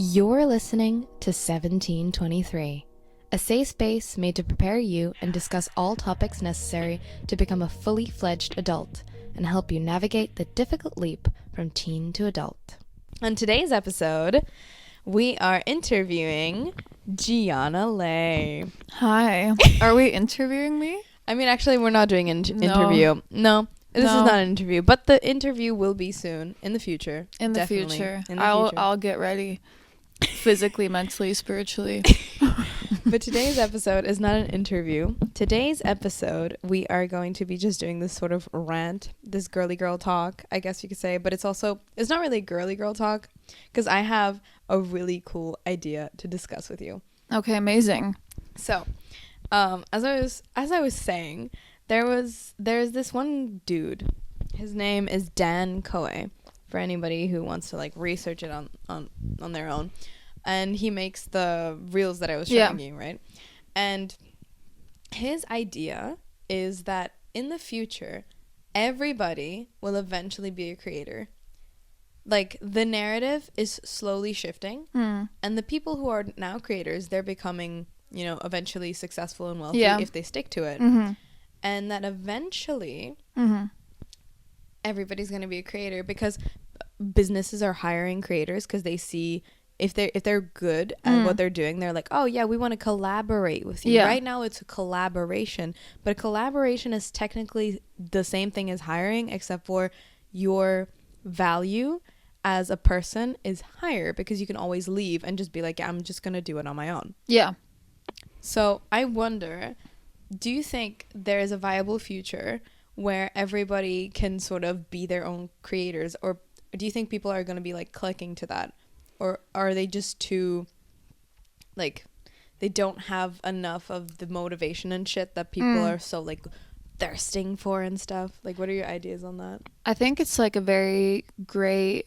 You're listening to 1723, a safe space made to prepare you and discuss all topics necessary to become a fully fledged adult and help you navigate the difficult leap from teen to adult. On today's episode, we are interviewing Gianna Lay. Hi. Are we interviewing me? I mean, actually, we're not doing an interview. No. This is not an interview, but the interview will be soon in the future. In the future. I'll get ready physically, mentally, spiritually. But today's episode is not an interview. Today's episode, we are going to be just doing this sort of rant, this girly girl talk, I guess you could say, but it's not really girly girl talk because I have a really cool idea to discuss with you. Okay, amazing. So, as I was saying, there's this one dude. His name is Dan Coe, for anybody who wants to like research it on their own. And he makes the reels that I was showing you, right? And his idea is that in the future, everybody will eventually be a creator. Like, the narrative is slowly shifting. And the people who are now creators, they're becoming, eventually successful and wealthy if they stick to it. And that eventually everybody's going to be a creator because businesses are hiring creators because they see if they're good at what they're doing, they're like, oh yeah, we want to collaborate with you. Right now it's a collaboration, but a collaboration is technically the same thing as hiring, except for your value as a person is higher because you can always leave and just be like, yeah, I'm just going to do it on my own. Yeah. So I wonder, do you think there is a viable future where everybody can sort of be their own creators, or do you think people are going to be like clicking to that, or are they just too like they don't have enough of the motivation and shit that people are so like thirsting for and stuff? Like, what are your ideas on that? I think it's like a very great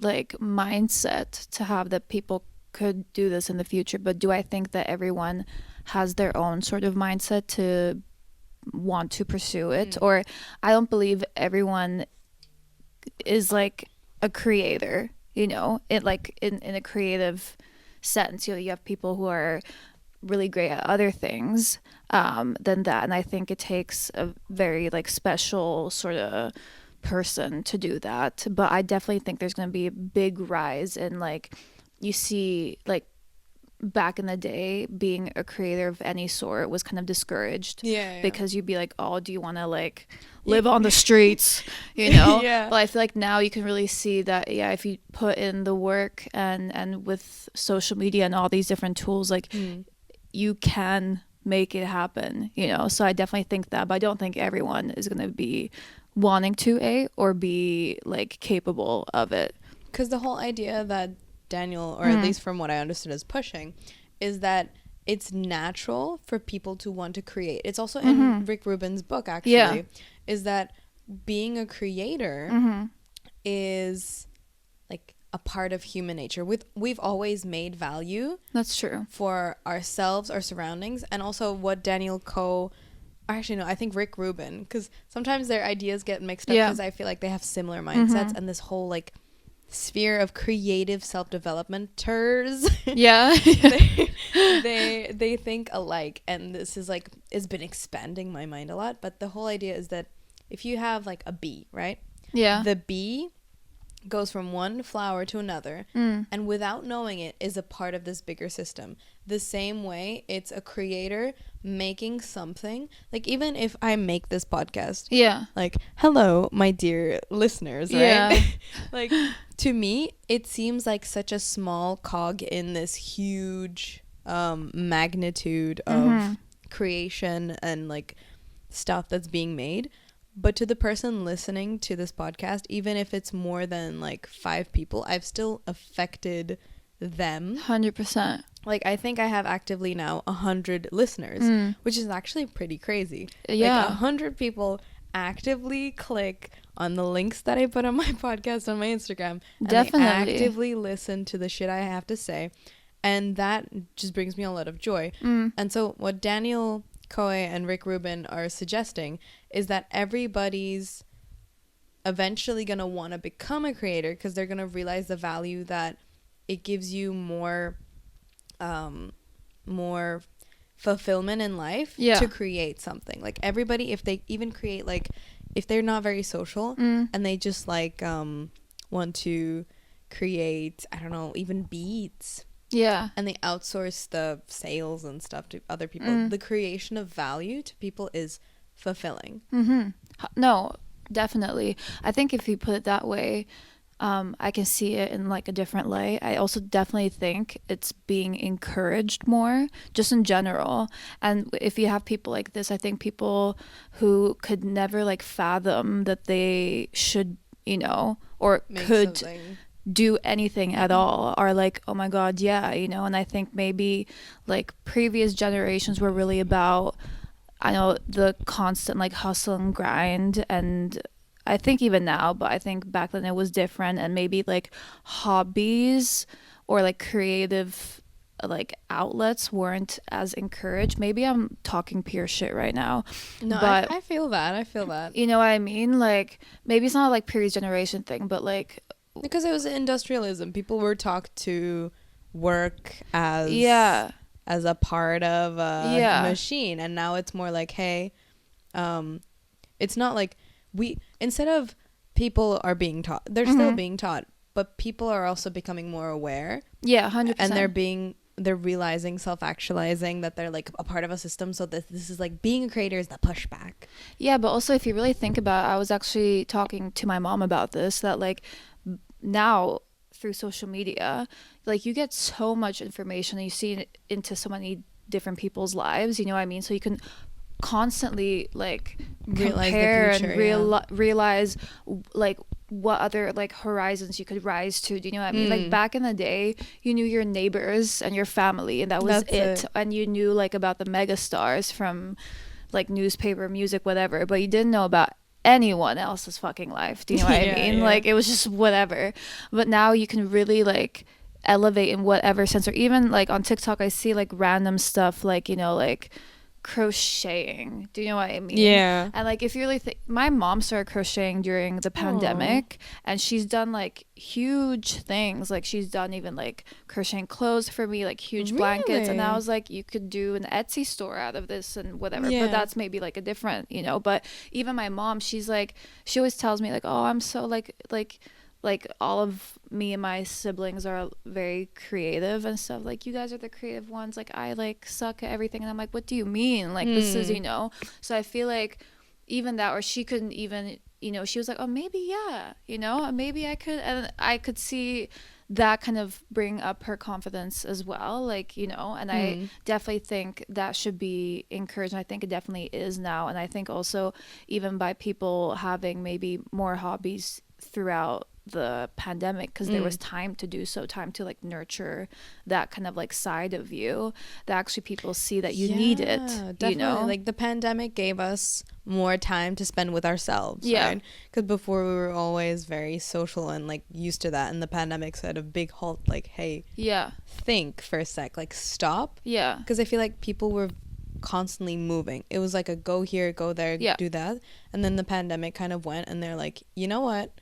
like mindset to have that people could do this in the future, but do I think that everyone has their own sort of mindset to want to pursue it? Or I don't believe everyone is like a creator, it like in a creative sense. You have people who are really great at other things than that, and I think it takes a very like special sort of person to do that. But I definitely think there's going to be a big rise in like, you see like back in the day, being a creator of any sort was kind of discouraged because you'd be like, oh, do you want to like live on the streets, But I feel like now you can really see that if you put in the work and with social media and all these different tools, like you can make it happen, so I definitely think that, but I don't think everyone is going to be wanting to or be like capable of it, because the whole idea that Daniel, or at least from what I understood, is pushing, is that it's natural for people to want to create. It's also in Rick Rubin's book, actually, is that being a creator is like a part of human nature. We've always made value. That's true. For ourselves, our surroundings, and also what Daniel Coe, actually no, I think Rick Rubin, because sometimes their ideas get mixed up because I feel like they have similar mindsets and this whole like sphere of creative self-developmenters. They think alike, and this is like, it's been expanding my mind a lot. But the whole idea is that if you have like a bee, right, the bee goes from one flower to another and without knowing it is a part of this bigger system. The same way, it's a creator making something. Like, even if I make this podcast, like, hello my dear listeners, right? Like, to me it seems like such a small cog in this huge magnitude of creation and like stuff that's being made. But to the person listening to this podcast, even if it's more than like 5 people, I've still affected them 100%. Like, I think I have actively now 100 listeners, which is actually pretty crazy. Like, 100 people actively click on the links that I put on my podcast on my Instagram, and they actively listen to the shit I have to say, and that just brings me a lot of joy. And so what Daniel Coe and Rick Rubin are suggesting is that everybody's eventually going to want to become a creator because they're going to realize the value that it gives you more fulfillment in life to create something. Like everybody, if they even create, like if they're not very social and they just like want to create, I don't know, even beads, and they outsource the sales and stuff to other people, the creation of value to people is fulfilling. No, definitely. I think if you put it that way, I can see it in like a different light. I also definitely think it's being encouraged more, just in general. And if you have people like this, I think people who could never like fathom that they should, you know, or Make could something. do anything at all are like, oh my god, yeah, you know. And I think maybe like previous generations were really about, I know, the constant like hustle and grind, and I think even now, but I think back then it was different, and maybe like hobbies or like creative like outlets weren't as encouraged. Maybe I'm talking pure shit right now. No, but I feel that. you know what I mean? Like maybe it's not like previous generation thing, but like Because it was industrialism. People were taught to work as a part of a machine, and now it's more like, hey, it's not like instead of people are being taught, they're still being taught, but people are also becoming more aware. 100%. And they're realizing, self-actualizing that they're like a part of a system. So this is like being a creator is the pushback. Yeah, but also if you really think about it, I was actually talking to my mom about this, that like now through social media, like you get so much information and you see it into so many different people's lives, you know what I mean? So you can constantly like compare and realize like what other like horizons you could rise to. Do you know what I mean? Like back in the day, you knew your neighbors and your family, and that's it. And you knew like about the mega stars from like newspaper, music, whatever, but you didn't know about anyone else's fucking life. Do you know what I mean? Like it was just whatever. But now you can really like elevate in whatever sense. Or even like on TikTok, I see like random stuff like, you know, like crocheting. Do you know what I mean? Yeah. And like if you really my mom started crocheting during the pandemic, and she's done like huge things. Like she's done even like crocheting clothes for me, like huge blankets, and I was like, you could do an Etsy store out of this and whatever. But that's maybe like a different, you know. But even my mom, she's like, she always tells me like, oh, I'm so like all of me and my siblings are very creative and stuff. Like you guys are the creative ones. Like I like suck at everything. And I'm like, what do you mean? Like this is, you know. So I feel like even that, or she couldn't even, you know, she was like, oh, maybe, yeah, you know, maybe I could. And I could see that kind of bring up her confidence as well, like, you know. And I definitely think that should be encouraged, and I think it definitely is now. And I think also even by people having maybe more hobbies throughout the pandemic, because there was time to do so, time to like nurture that kind of like side of you, that actually people see that you need it, definitely. You know, like the pandemic gave us more time to spend with ourselves, right? Because before we were always very social and like used to that, and the pandemic said a big halt, like, hey, think for a sec, like stop. Because I feel like people were constantly moving. It was like a go here, go there, do that. And then the pandemic kind of went, and they're like, you know what,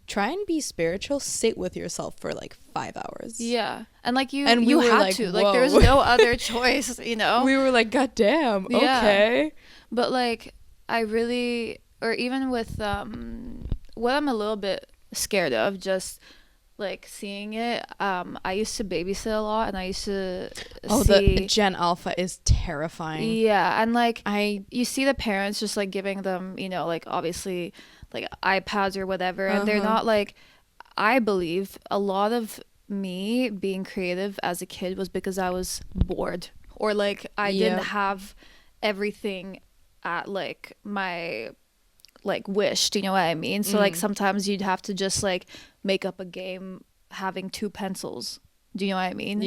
try and be spiritual, sit with yourself for like 5 hours. And like you had like, to, like there's no other choice, you know. We were like, god damn, okay. But like I really, or even with what I'm a little bit scared of, just like seeing it, I used to babysit a lot, and I used to see the Gen Alpha is terrifying. And like you see the parents just like giving them, you know, like obviously like iPads or whatever, and they're not like, I believe a lot of me being creative as a kid was because I was bored, or like I didn't have everything at like my like wish. Do you know what I mean? So like sometimes you'd have to just like make up a game having 2 pencils. Do you know what I mean?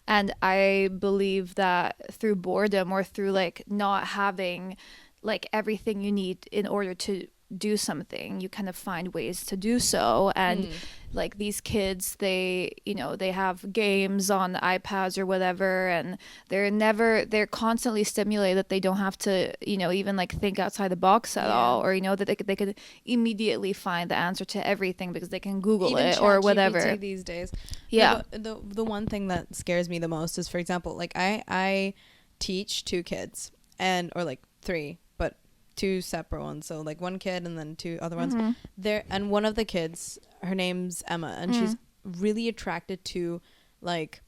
And I believe that through boredom, or through like not having like everything you need in order to do something, you kind of find ways to do so. And like these kids, they, you know, they have games on iPads or whatever, and they're constantly stimulated that they don't have to, you know, even like think outside the box at all, or, you know, that they could immediately find the answer to everything because they can Google even it or whatever. GPT these days. Yeah. The one thing that scares me the most is, for example, like I teach 2 kids, and or like 3, but 2 separate ones, so like 1 kid and then 2 other ones there, and one of the kids, her name's Emma, and she's really attracted to like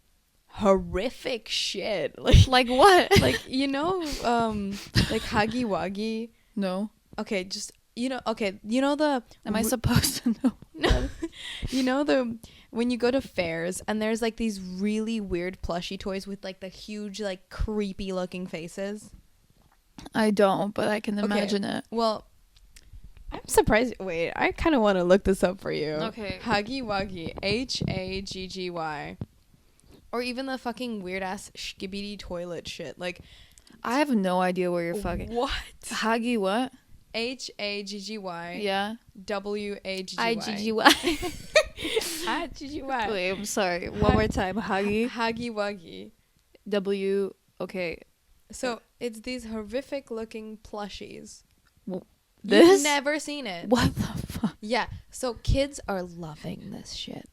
horrific shit, like what? like, you know, like Huggy Wuggy. No. Okay, just, you know, okay, you know the am I supposed to know? No. You know, the when you go to fairs and there's like these really weird plushie toys with like the huge like creepy looking faces? I don't, but I can imagine it. Well, I'm surprised. Wait, I kind of want to look this up for you. Okay. Huggy Wuggy. Hagggy. Or even the fucking weird ass skibidi toilet shit. Like, I have no idea where you're fucking. What? Huggy what? Hagggy. Yeah. Waggy. IGGY. Haggy. Wait, I'm sorry. One more time. Huggy. Huggy Wuggy. W. Okay. So it's these horrific looking plushies. This? You've never seen it. What the fuck? Yeah. So kids are loving this shit.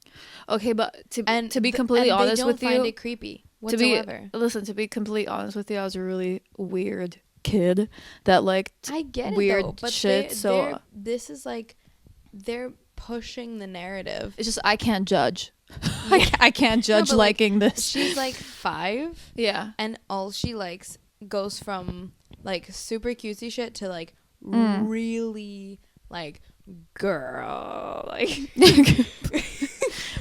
Okay, but to be completely honest with you, they don't find it creepy whatsoever. To be completely honest with you, I was a really weird kid that liked I get it weird though, but shit. So this is like they're pushing the narrative. It's just I can't judge. Yeah. I can't judge liking this. She's like 5. Yeah. And all she likes goes from like super cutesy shit to like really like girl like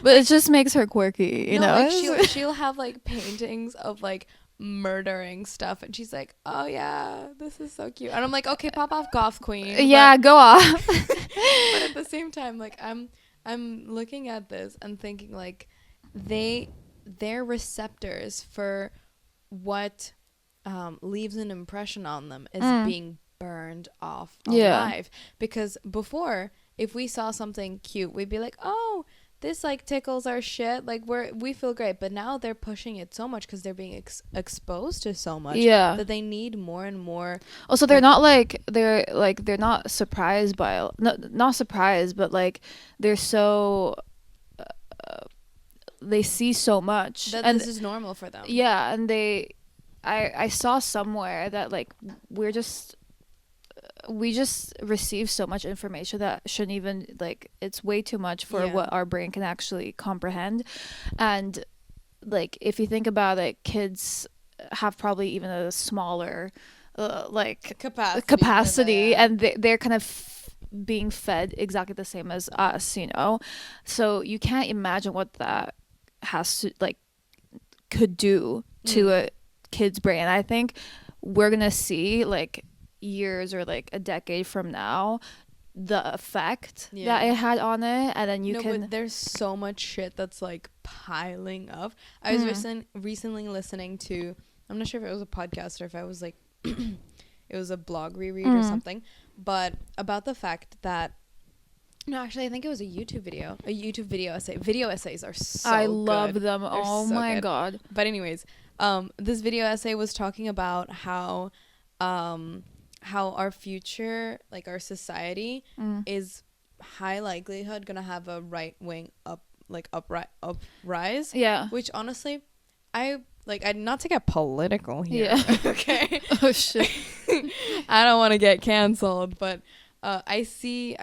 but it just makes her quirky, you know. Like she'll have like paintings of like murdering stuff, and she's like, oh yeah, this is so cute, and I'm like, okay, pop off, goth queen. Yeah, go off. But at the same time, like I'm looking at this and thinking like their receptors for what leaves an impression on them is being burned off alive. Because before, if we saw something cute, we'd be like, oh, this like tickles our shit, like we feel great. But now they're pushing it so much because they're being exposed to so much that they need more and more. Also, they're not surprised by not surprised, but like they're so they see so much that and this is normal for them. Yeah, and I saw somewhere that like we just receive so much information that shouldn't even, like, it's way too much for what our brain can actually comprehend. And like if you think about it, kids have probably even a smaller like capacity and they're kind of being fed exactly the same as us, you know. So you can't imagine what that has to like could do to a kid's brain. I think we're gonna see like years or like a decade from now the effect that it had on it, and then but there's so much shit that's like piling up. I was recently listening to, I'm not sure if it was a podcast or if I was like it was a blog reread or something, but about the fact that no, actually I think it was a YouTube video essay. Video essays are so I good. love them. They're oh so my good. God. But anyways, this video essay was talking about how our future, like our society, is high likelihood gonna have a right wing uprise. Yeah. Which honestly, I not to get political here. Yeah. Okay. Oh shit. I don't want to get canceled, but I see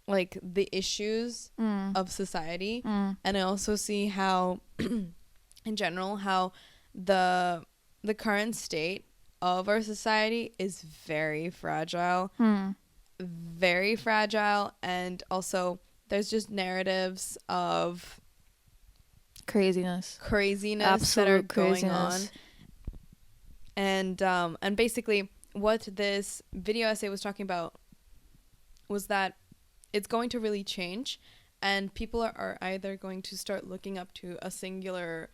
like the issues of society, and I also see how in general how the current state of our society is very fragile, and also there's just narratives of craziness Absolute that are craziness. going on. And basically what this video essay was talking about was that it's going to really change, and people are either going to start looking up to a singular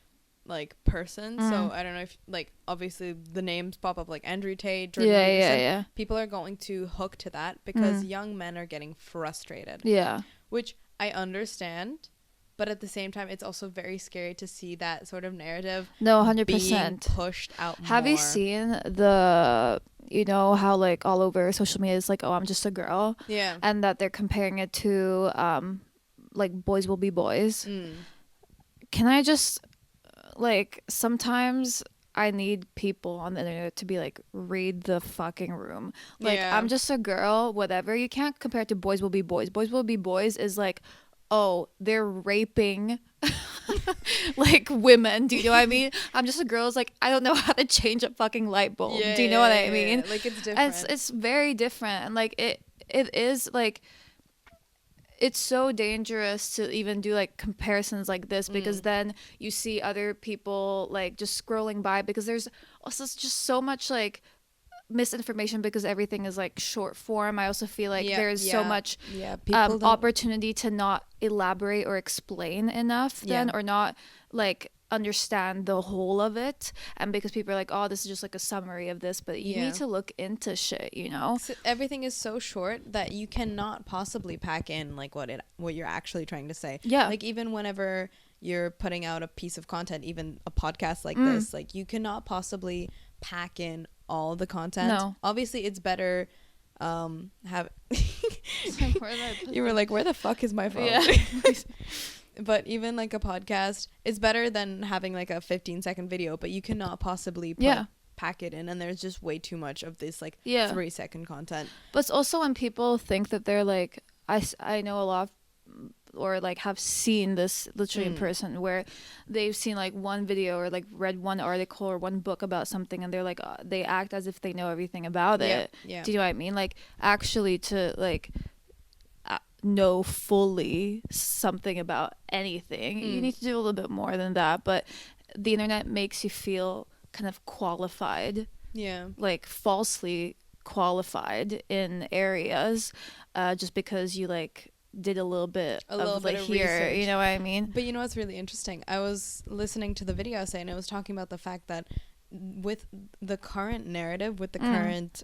like person. So I don't know if like obviously the names pop up like Andrew Tate, Jordan Peterson. Yeah. People are going to hook to that because young men are getting frustrated. Yeah. Which I understand, but at the same time it's also very scary to see that sort of narrative 100% being pushed out Have more. you seen the, you know, how like all over social media is like, oh, I'm just a girl, and that they're comparing it to like boys will be boys. Can I just like, sometimes I need people on the internet to be like, read the fucking room. Like, I'm just a girl, whatever. You can't compare it to boys will be boys. Boys will be boys is like, oh, they're raping like women. Do you know what I mean? I'm just a girl. It's like, I don't know how to change a fucking light bulb. Do you know what I mean? Like, it's different. And it's very different. And like, it is like, it's so dangerous to even do like comparisons like this, because then you see other people like just scrolling by, because there's also just so much like misinformation because everything is like short form. I also feel like there's so much opportunity to not elaborate or explain enough or not like understand the whole of it, and because people are like, oh, this is just like a summary of this, but you need to look into shit, you know. So everything is so short that you cannot possibly pack in like what you're actually trying to say. Like, even whenever you're putting out a piece of content, even a podcast like this, like, you cannot possibly pack in all the content. No. Obviously it's better have you were like, where the fuck is my phone? But even like a podcast is better than having like a 15-second video, but you cannot possibly pack it in, and there's just way too much of this like 3-second content. But it's also when people think that they're like, I know a lot of, or like have seen this literally in person, where they've seen like one video or like read one article or one book about something, and they're like, they act as if they know everything about it. Do you know what I mean? Like, actually to like know fully something about anything, you need to do a little bit more than that. But the internet makes you feel kind of qualified, like falsely qualified in areas, just because you like did a little bit of here, research. You know what I mean? But you know what's really interesting? I was listening to the video essay, and it was talking about the fact that with the current narrative, with the current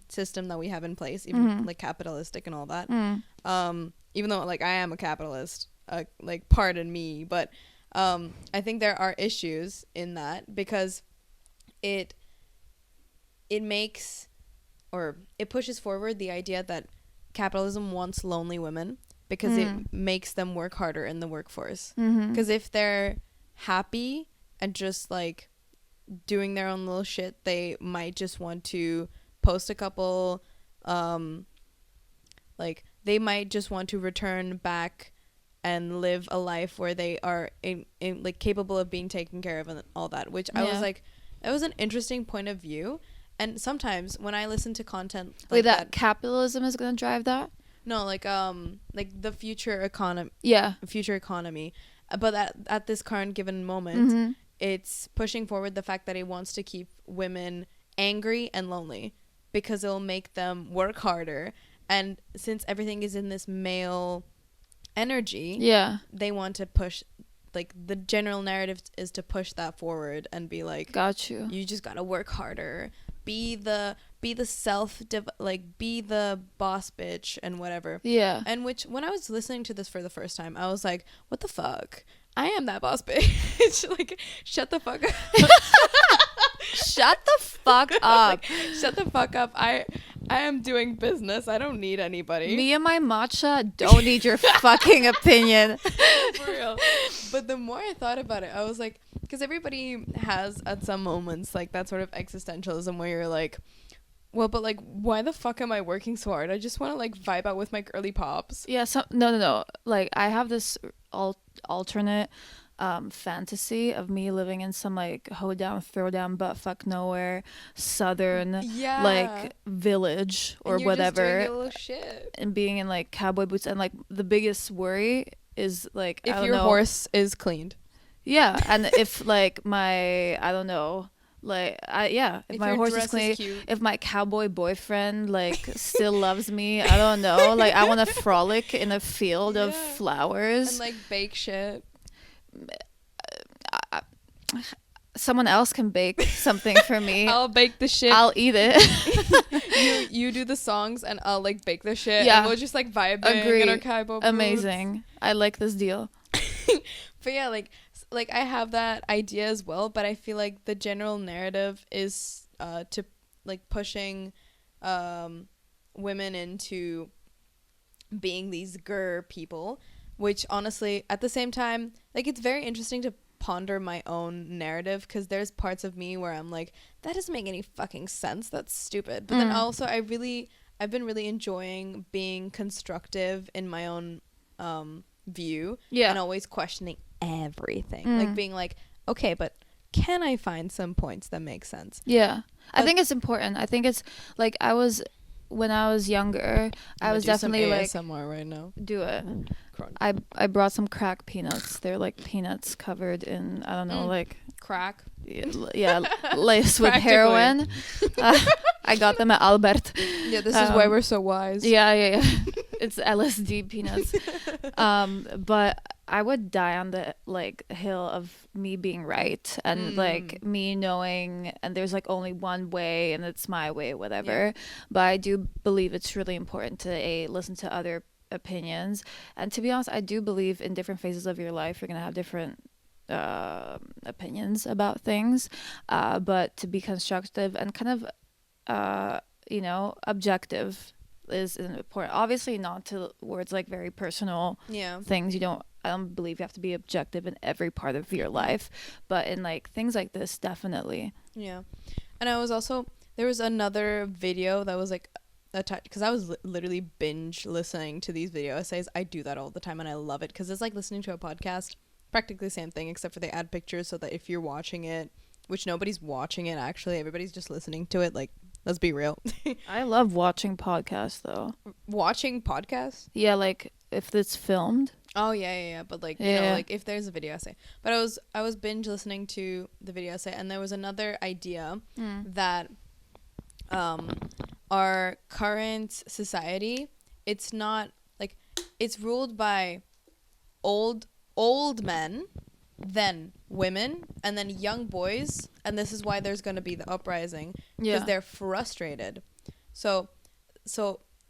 system that we have in place, even like capitalistic and all that, even though like I am a capitalist, like, pardon me, but I think there are issues in that, because it makes, or it pushes forward the idea that capitalism wants lonely women because it makes them work harder in the workforce. Because if they're happy and just like doing their own little shit, they might just want to post a couple, like, they might just want to return back and live a life where they are in like capable of being taken care of and all that, which I was like, that was an interesting point of view. And sometimes when I listen to content like that capitalism is going to drive that? No, like the future economy. But at this current given moment, it's pushing forward the fact that it wants to keep women angry and lonely because it'll make them work harder. And since everything is in this male energy, they want to push, like, the general narrative is to push that forward and be like, got you just gotta work harder, be the be the boss bitch and whatever. And which, when I was listening to this for the first time, I was like, what the fuck, I am that boss bitch. Like, shut the fuck up. Shut the fuck up. Like, shut the fuck up. I am doing business. I don't need anybody. Me and my matcha don't need your fucking opinion. For real. But the more I thought about it, I was like, because everybody has at some moments like that sort of existentialism where you're like, well, but like, why the fuck am I working so hard? I just want to like vibe out with my girly pops. Yeah. So no. Like, I have this alternate fantasy of me living in some like hoe down, throw down, butt fuck nowhere southern like village or whatever, just doing a little shit. And being in like cowboy boots, and like the biggest worry is like, if your horse is cleaned. Yeah. And if like my, I don't know, like, if my horse is clean, if my cowboy boyfriend like still loves me, I don't know, like, I want to frolic in a field of flowers and like bake shit. someone else can bake something for me. I'll bake the shit. I'll eat it. you do the songs and I'll like bake the shit. Yeah. And we'll just like vibing in our kaibo boots. Amazing. I like this deal. But yeah, like I have that idea as well, but I feel like the general narrative is to like pushing women into being these people, which honestly at the same time, like, it's very interesting to ponder my own narrative, because there's parts of me where I'm like, that doesn't make any fucking sense, that's stupid. But then also I've been really enjoying being constructive in my own view, and always questioning everything, like being like, okay, but can I find some points that make sense? I think it's important. I think it's like, when I was younger, I was definitely like, somewhere right now. Do it. I brought some crack peanuts. They're like peanuts covered in, I don't know, like crack. Yeah, laced with heroin. I got them at Albert. Yeah, this is why we're so wise. Yeah. It's LSD peanuts. But I would die on the like hill of me being right, and like me knowing, and there's like only one way and it's my way, whatever. But I do believe it's really important to listen to other opinions, and to be honest, I do believe in different phases of your life you're gonna have different opinions about things, but to be constructive and kind of objective is important. Obviously not to words like very personal things. I don't believe you have to be objective in every part of your life, but in like things like this, definitely. Yeah. And there was another video that was like attached, because I was literally binge listening to these video essays. I do that all the time and I love it, because it's like listening to a podcast, practically the same thing, except for they add pictures so that if you're watching it, which nobody's watching it actually, everybody's just listening to it, like, let's be real. I love watching podcasts though. Watching podcasts? Yeah, like if it's filmed. Oh yeah. But like, you know, like if there's a video essay. But I was binge listening to the video essay, and there was another idea that our current society, it's not like, it's ruled by old men, then women, and then young boys, and this is why there's going to be the uprising, because they're frustrated. So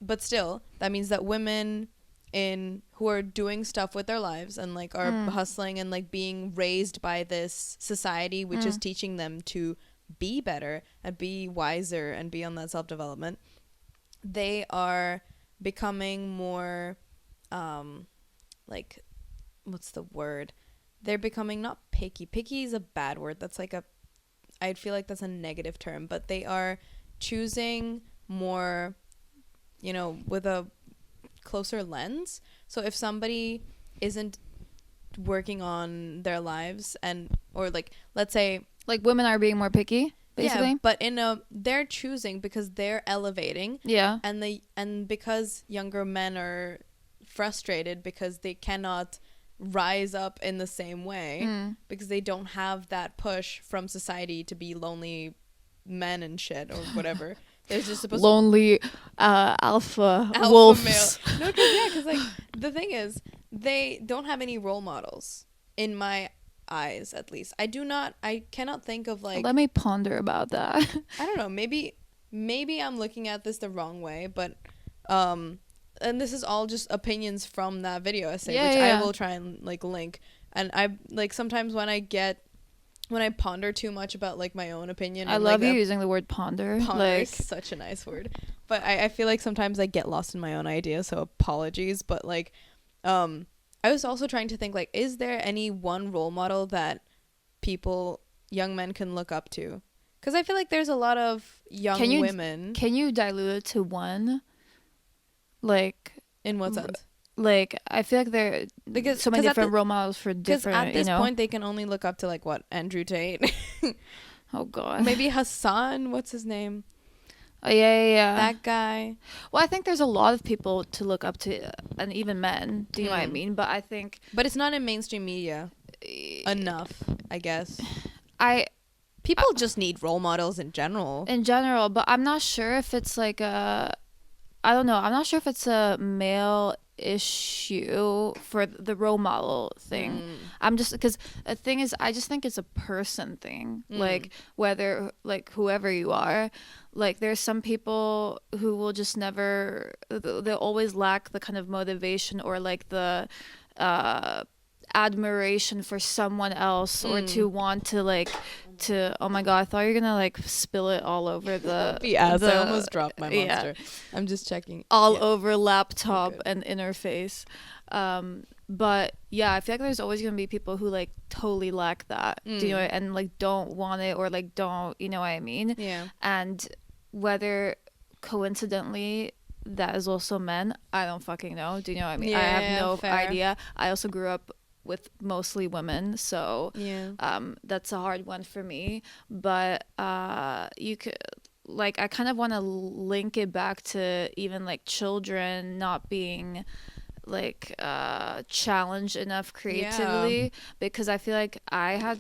but still, that means that women who are doing stuff with their lives and like are hustling and like being raised by this society which is teaching them to be better and be wiser and be on that self-development, they are becoming more like, what's the word? They're becoming not picky. Picky is a bad word. That's like I feel like that's a negative term, but they are choosing more, with a closer lens. So if somebody isn't working on their lives, or like, let's say, like, women are being more picky, basically. Yeah, but they're choosing because they're elevating. Yeah. And because younger men are frustrated because they cannot rise up in the same way, because they don't have that push from society to be lonely men and shit or whatever. They're just supposed lonely alpha wolves. Male. No, because like the thing is, they don't have any role models in my eyes, at least. I cannot think of like. Let me ponder about that. I don't know. Maybe I'm looking at this the wrong way, but and this is all just opinions from that video essay, which I will try and like link. And I like sometimes when I ponder too much about like my own opinion. I love you using the word ponder. Ponder is such a nice word. But I feel like sometimes I get lost in my own ideas, so apologies. But like, I was also trying to think like, is there any one role model that young men can look up to? Because I feel like there's a lot of young women. Can you dilute it to one? Like, in what sense? Like, I feel like there are so many different role models for different, because at this point they can only look up to like, what, Andrew Tate. Oh god. Maybe Hassan, what's his name? Oh yeah. That guy. Well, I think there's a lot of people to look up to, and even men. Do you know what I mean? But I think, but it's not in mainstream media enough, I guess. People just need role models in general. But I'm not sure if it's like I don't know. I'm not sure if it's a male issue for the role model thing. I'm just, because the thing is, I just think it's a person thing. Like, whether, like, whoever you are, like, there's some people who will just never, they'll always lack the kind of motivation or like the admiration for someone else, or to want to like to, oh my god, I thought you were gonna like spill it all over the I almost dropped my monster. I'm just checking all over laptop and interface. But yeah, I feel like there's always gonna be people who like totally lack that, do you know, and like don't want it, or like don't, you know what I mean? Yeah. And whether coincidentally that is also men, I don't fucking know, do you know what I mean? I have no idea. I also grew up with mostly women, so that's a hard one for me. But you could, like, I kind of want to link it back to even like children not being like challenged enough creatively, because I feel like I had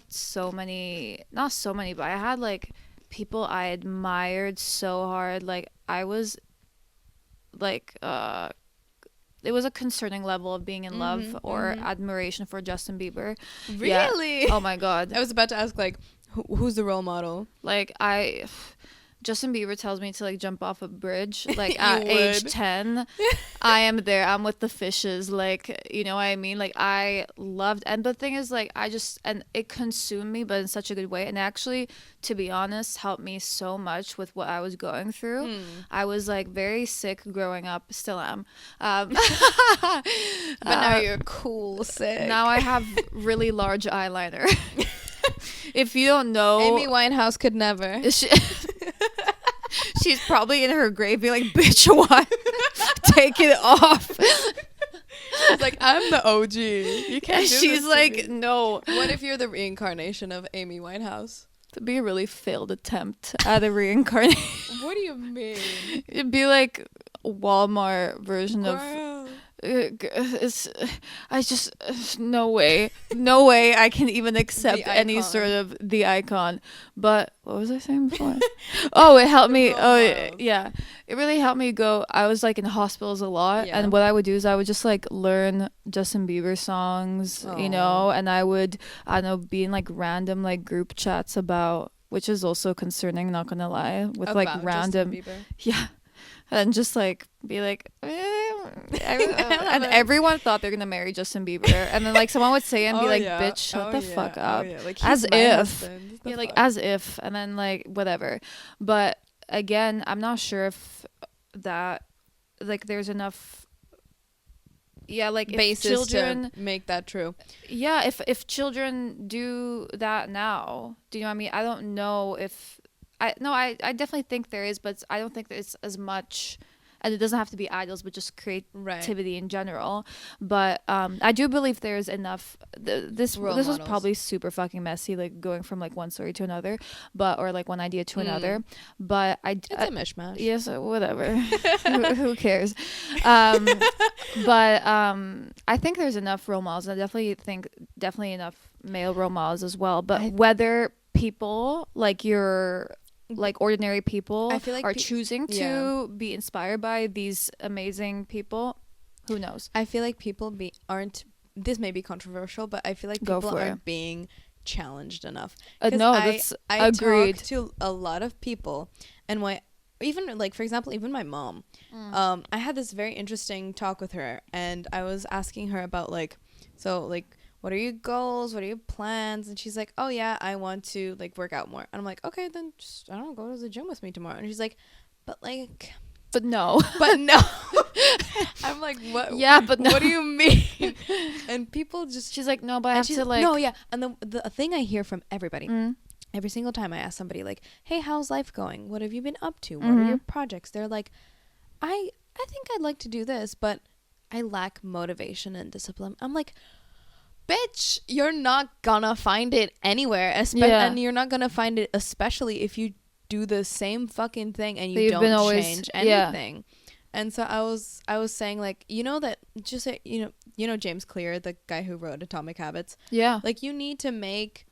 not so many, but I had like people I admired so hard. Like, I was like it was a concerning level of being in love or admiration for Justin Bieber. Really? Oh my god. I was about to ask, like, who's the role model? Like, Justin Bieber tells me to like jump off a bridge, like at age 10. I am there. I'm with the fishes, like, you know what I mean? Like, I loved, and the thing is, like, and it consumed me, but in such a good way. And actually, to be honest, helped me so much with what I was going through. I was like very sick growing up, still am. But now you're cool sick. Now I have really large eyeliner. If you don't know, Amy Winehouse could never. She's probably in her grave being like, bitch, what? Take it off. It's like, I'm the OG. You can't do She's this like, no. What if you're the reincarnation of Amy Winehouse? It'd be a really failed attempt at a reincarnation. What do you mean? It'd be like a Walmart version of... I just no way I can even accept any sort of the icon. But what was I saying before? Oh, it helped me. Yeah, it really helped me go. I was like in hospitals a lot, and what I would do is I would just like learn Justin Bieber songs, you know, and I don't know, be in like random like group chats about, which is also concerning, not gonna lie, with about like random, and just like be like, and everyone thought they're gonna marry Justin Bieber, and then like someone would say and be like, bitch, shut the fuck up, like, as if, like, as if, and then like whatever. But again, I'm not sure if that, like, there's enough like basis if children to make that true. If children do that now, do you know what I mean? I don't know if I definitely think there is, but I don't think there's as much, and it doesn't have to be idols, but just creativity in general. But I do believe there's enough. This was probably super fucking messy, like going from like one story to another, or like one idea to another. But it's a mishmash. Yes, whatever. who cares? But I think there's enough role models. I definitely enough male role models as well. But whether people like ordinary people I feel like are choosing to be inspired by these amazing people, who knows? I feel like people aren't, this may be controversial, but I feel like people aren't being challenged enough. No, that's agreed. I talk to a lot of people, and even like, for example, even my mom, I had this very interesting talk with her, and I was asking her about like, so like, what are your goals? What are your plans? And she's like, oh yeah, I want to like work out more. And I'm like, okay, then just, I don't know, go to the gym with me tomorrow. And she's like, but no. I'm like, what? Yeah, but no. What do you mean? And people just, she's like, no, but I have to like, no, yeah. And the thing I hear from everybody, every single time I ask somebody like, hey, how's life going? What have you been up to? What are your projects? They're like, I think I'd like to do this, but I lack motivation and discipline. I'm like, bitch, you're not gonna find it anywhere, and you're not gonna find it especially if you do the same fucking thing and you don't change anything. And so I was saying, like, you know, that just you know James Clear, the guy who wrote Atomic Habits, like, you need to make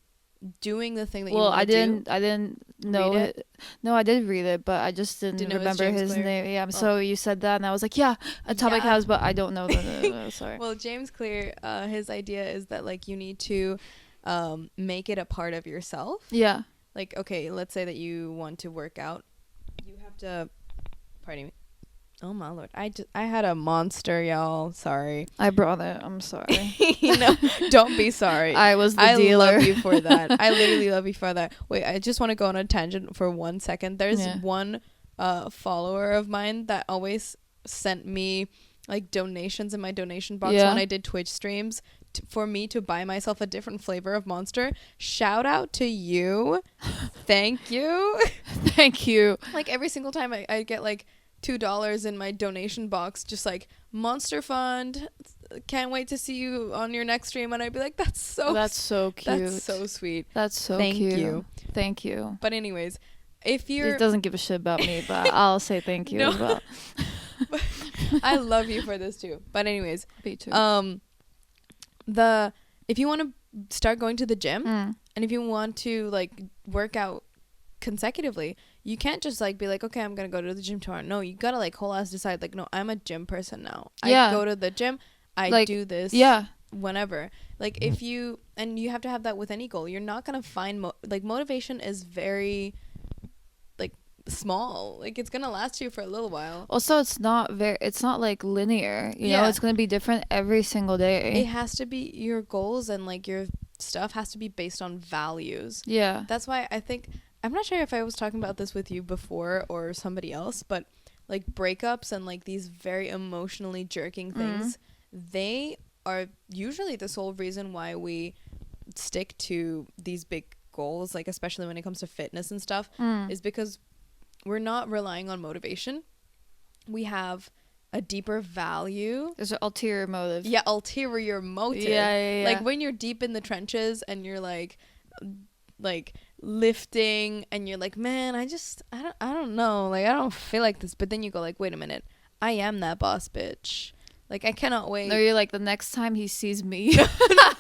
doing the thing that you want to do. I didn't know it. No, I did read it, but I just didn't remember his name. Yeah, so you said that, and I was like, yeah, Atomic Habits, but I don't know the sorry. Well, James Clear, his idea is that like you need to make it a part of yourself. Yeah. Like, okay, let's say that you want to work out. You have to, pardon me. Oh my Lord. I had a monster, y'all. Sorry. I brought it. I'm sorry. No, don't be sorry. I was the dealer. I love you for that. I literally love you for that. Wait, I just want to go on a tangent for 1 second. There's one follower of mine that always sent me like donations in my donation box when I did Twitch streams for me to buy myself a different flavor of Monster. Shout out to you. Thank you. Thank you. Like every single time I get like $2 in my donation box, just like Monster Fund, can't wait to see you on your next stream, and I'd be like, that's so cute, that's so sweet, that's so thank cute. Thank you. But anyways, if you're, it doesn't give a shit about me, but I'll say thank you. No. As well. I love you for this too. But anyways, me too. If you want to start going to the gym and if you want to like work out consecutively, you can't just like be like, okay, I'm gonna go to the gym tomorrow. No, you gotta like whole ass decide like, no, I'm a gym person now. I go to the gym, I like, do this whenever. Like if you, and you have to have that with any goal. You're not gonna find like motivation is very like small. Like it's gonna last you for a little while. Also, it's not like linear, you know. It's gonna be different every single day. It has to be, your goals and like your stuff has to be based on values. That's why I think, I'm not sure if I was talking about this with you before or somebody else, but like breakups and like these very emotionally jerking things, they are usually the sole reason why we stick to these big goals, like especially when it comes to fitness and stuff, is because we're not relying on motivation. We have a deeper value. There's an ulterior motive. Yeah, ulterior motive. Yeah. Like when you're deep in the trenches and you're like lifting and you're like, man, I don't know, like I don't feel like this, but then you go like, wait a minute, I am that boss bitch. Like I cannot wait. No, you're like, the next time he sees me. For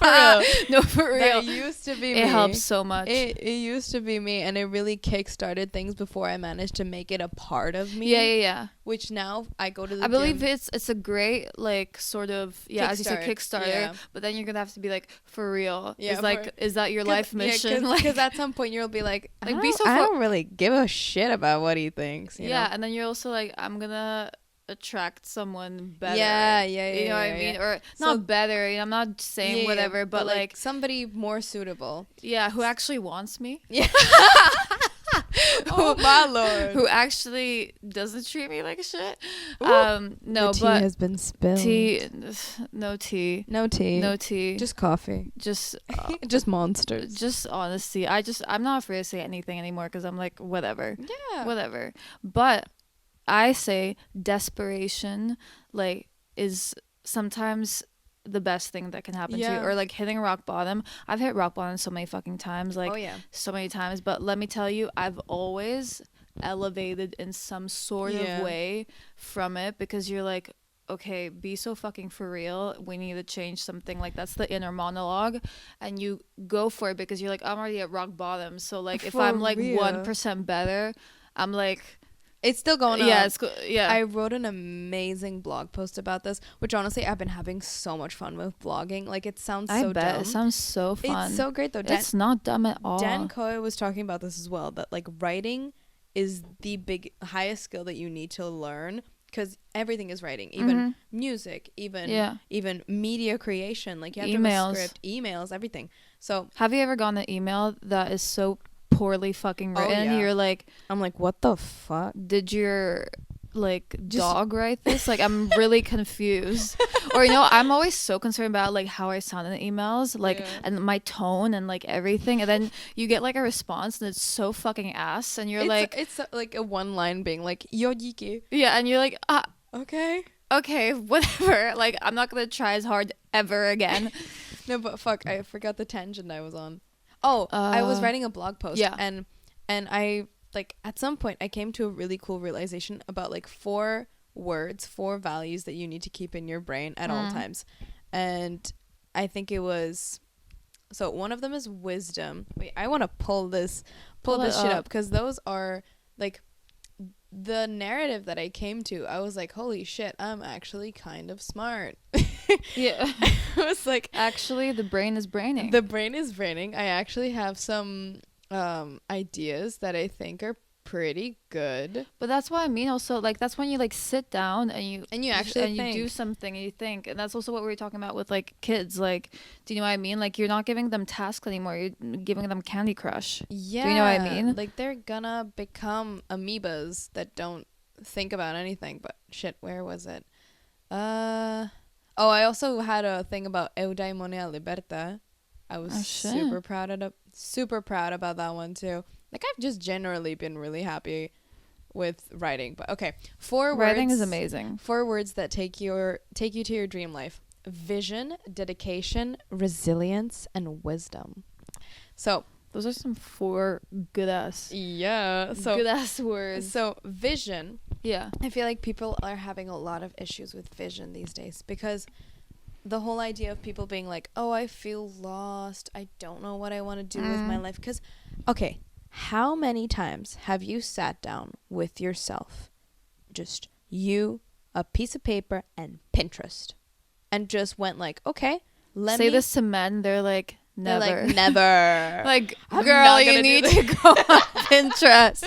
real. No, for real. That used to be me. It helps so much. It used to be me, and it really kick-started things before I managed to make it a part of me. Yeah. Which now I go to the I gym. believe it's a great like sort of as you said, Kickstarter. Yeah. But then you're gonna have to be like, for real. Yeah. It's like, is that your life mission? Because at some point you'll be like I I don't really give a shit about what he thinks. You know? And then you're also like, I'm gonna attract someone better. Yeah. You know what I mean? Or not better. You know, I'm not saying whatever, but like somebody more suitable. Yeah, who actually wants me. Yeah. Oh my Lord. Who actually doesn't treat me like shit. Ooh, no, the tea but has been spilled. No tea. Just coffee. Just just Monsters. Just honesty. I'm not afraid to say anything anymore because I'm like, whatever. Yeah. Whatever. But I say desperation like is sometimes the best thing that can happen to you, or like hitting rock bottom. I've hit rock bottom so many fucking times, like so many times, but let me tell you, I've always elevated in some sort of way from it, because you're like, okay, be so fucking for real, we need to change something. Like that's the inner monologue, and you go for it because you're like, I'm already at rock bottom, so like if I'm like 1% better, I'm like, it's still going on. Yeah, it's cool. Yeah. I wrote an amazing blog post about this, which honestly I've been having so much fun with blogging. Like it sounds so dumb. It sounds so fun. It's so great though. It's not dumb at all. Dan Coe was talking about this as well, that like writing is the highest skill that you need to learn, because everything is writing, even music, even media creation. Like you have to have a script, emails, everything. So have you ever gotten an email that is so poorly fucking written? You're like, I'm like, what the fuck? Did your like dog write this? Like I'm really confused. Or you know, I'm always so concerned about like how I sound in the emails, like and my tone and like everything, and then you get like a response and it's so fucking ass, and you're it's like a one line being like yojiki. Yeah, and you're like, okay, whatever. Like I'm not gonna try as hard ever again. No, but fuck, I forgot the tangent I was on. I was writing a blog post, and I like at some point I came to a really cool realization about like 4 values that you need to keep in your brain at all times. And I think it was So one of them is wisdom. Wait, I want to pull this shit up because those are like the narrative that I came to. I was like, holy shit, I'm actually kind of smart. Yeah. I was like, actually, the brain is braining. The brain is braining. I actually have some ideas that I think are pretty good. But that's what I mean. Also, like, that's when you like sit down and you actually and you do something and you think. And that's also what we were talking about with like kids. Like, do you know what I mean? Like, you're not giving them tasks anymore. You're giving them Candy Crush. Yeah. Do you know what I mean? Like, they're gonna become amoebas that don't think about anything. But shit, where was it? Oh, I also had a thing about Eudaimonia Liberta. I was super proud about that one too. Like, I've just generally been really happy with writing. But okay, writing is amazing. 4 words that take you to your dream life: vision, dedication, resilience, and wisdom. So those are some 4 good ass words. So vision. Yeah. I feel like people are having a lot of issues with vision these days because the whole idea of people being like, oh, I feel lost. I don't know what I want to do with my life. Because, okay, how many times have you sat down with yourself, just you, a piece of paper, and Pinterest, and just went like, okay, say this to men, they're like, never. They're like, never. Like, girl, you need to go on Pinterest.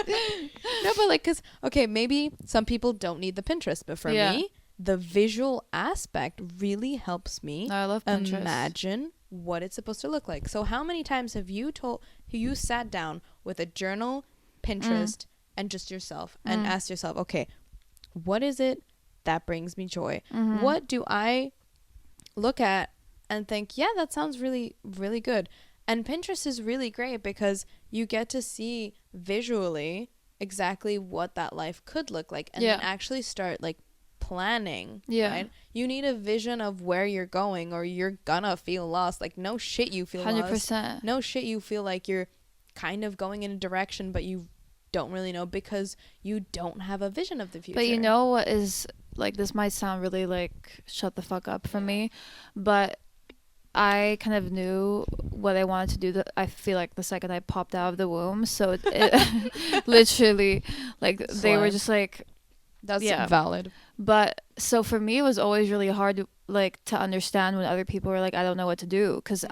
No, but like, because, okay, maybe some people don't need the Pinterest, but for me, the visual aspect really helps me I love Pinterest. Imagine what it's supposed to look like. So how many times have you sat down with a journal, Pinterest, and just yourself and asked yourself, okay, what is it that brings me joy? What do I look at and think, yeah, that sounds really, really good? And Pinterest is really great because you get to see visually exactly what that life could look like and then actually start like planning. Right? You need a vision of where you're going or you're gonna feel lost. Like, no shit you feel 100%. Lost. No shit you feel like you're kind of going in a direction but you don't really know because you don't have a vision of the future. But you know what is, like, this might sound really like shut the fuck up from me, but I kind of knew what I wanted to do. That I feel like the second I popped out of the womb. So it literally, like, they were just like, that's valid. But so for me, it was always really hard, like, to understand when other people were like, I don't know what to do. Because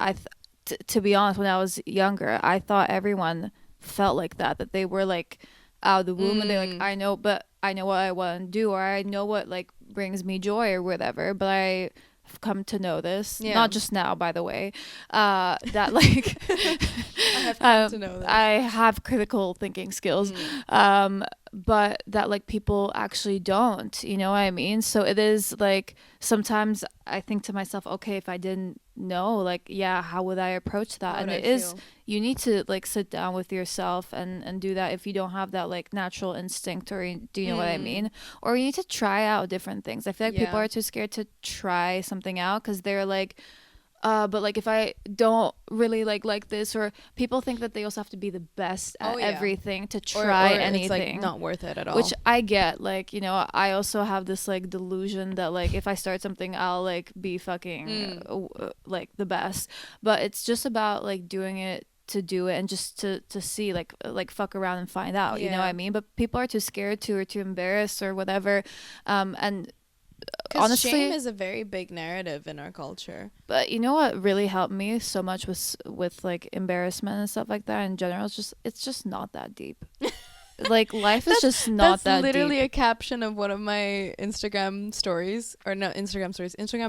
to be honest, when I was younger, I thought everyone felt like that they were like out of the womb and they're like, I know what I want to do, or I know what like brings me joy or whatever. But I've come to know this, not just now, by the way, that like I have come to know this. I have critical thinking skills, but that like people actually don't, you know what I mean? So it is like sometimes I think to myself, okay, if I didn't know, like, how would I approach that? And it is, you need to like sit down with yourself and do that if you don't have that like natural instinct, or do you know what I mean? Or you need to try out different things. I feel like people are too scared to try something out because they're like, but like if I don't really like this, or people think that they also have to be the best at everything to try anything. It's like not worth it at all. Which I get, like, you know, I also have this like delusion that like if I start something, I'll like be fucking like the best. But it's just about like doing it to do it and just to see like fuck around and find out. You know what I mean? But people are too scared to, or too embarrassed or whatever, and honestly, shame is a very big narrative in our culture. But you know what really helped me so much with like embarrassment and stuff like that in general? It's just not that deep. Like, life is just not that deep. That's literally a caption of one of my Instagram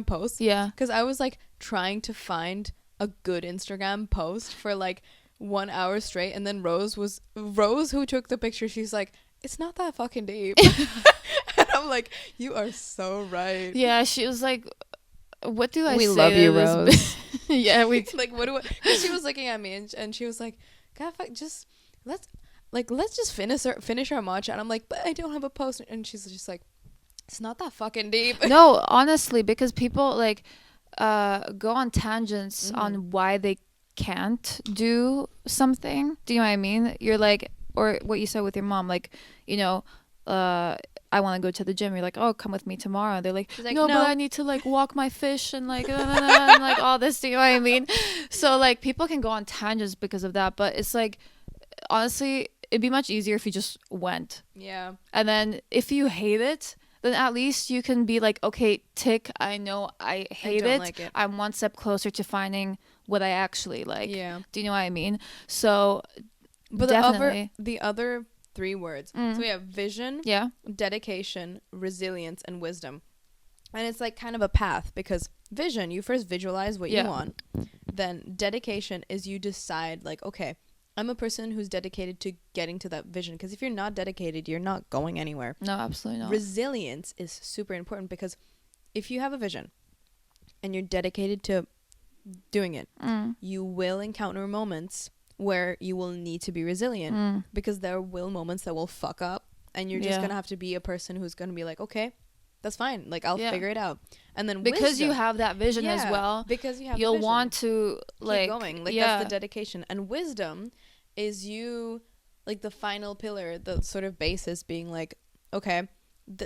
posts. Yeah. Because I was like trying to find a good Instagram post for like 1 hour straight, and then Rose who took the picture, she's like, it's not that fucking deep. And I'm like, you are so right. Yeah, she was like, what do I say? We love you, Rose. Yeah, we like, what do I? Because she was looking at me and she was like, God, just let's just finish our matcha. And I'm like, but I don't have a post. And she's just like, it's not that fucking deep. No, honestly, because people like go on tangents on why they can't do something. Do you know what I mean? You're like, or what you said with your mom, like, you know, I want to go to the gym. You're like, oh, come with me tomorrow. They're like, She's like, no, no, but I need to like walk my fish and like, and like all this, you know what I mean? So like people can go on tangents because of that, but it's like, honestly, it'd be much easier if you just went. Yeah. And then if you hate it, then at least you can be like, okay, tick, I know I hate it. Like it. I'm one step closer to finding what I actually like. Yeah. Do you know what I mean? So, but definitely. the other 3 words. So we have vision, dedication, resilience, and wisdom. And it's like kind of a path, because vision, you first visualize what you want. Then dedication is you decide like, okay, I'm a person who's dedicated to getting to that vision, because if you're not dedicated, you're not going anywhere. No, absolutely not. Resilience is super important, because if you have a vision and you're dedicated to doing it, you will encounter moments where you will need to be resilient, because there will moments that will fuck up, and you're just gonna have to be a person who's gonna be like, okay, that's fine, like I'll figure it out. And then because wisdom, you have that vision as well, because you have you'll vision, want to like keep going, like that's the dedication. And wisdom is you, like the final pillar, the sort of basis being like, okay,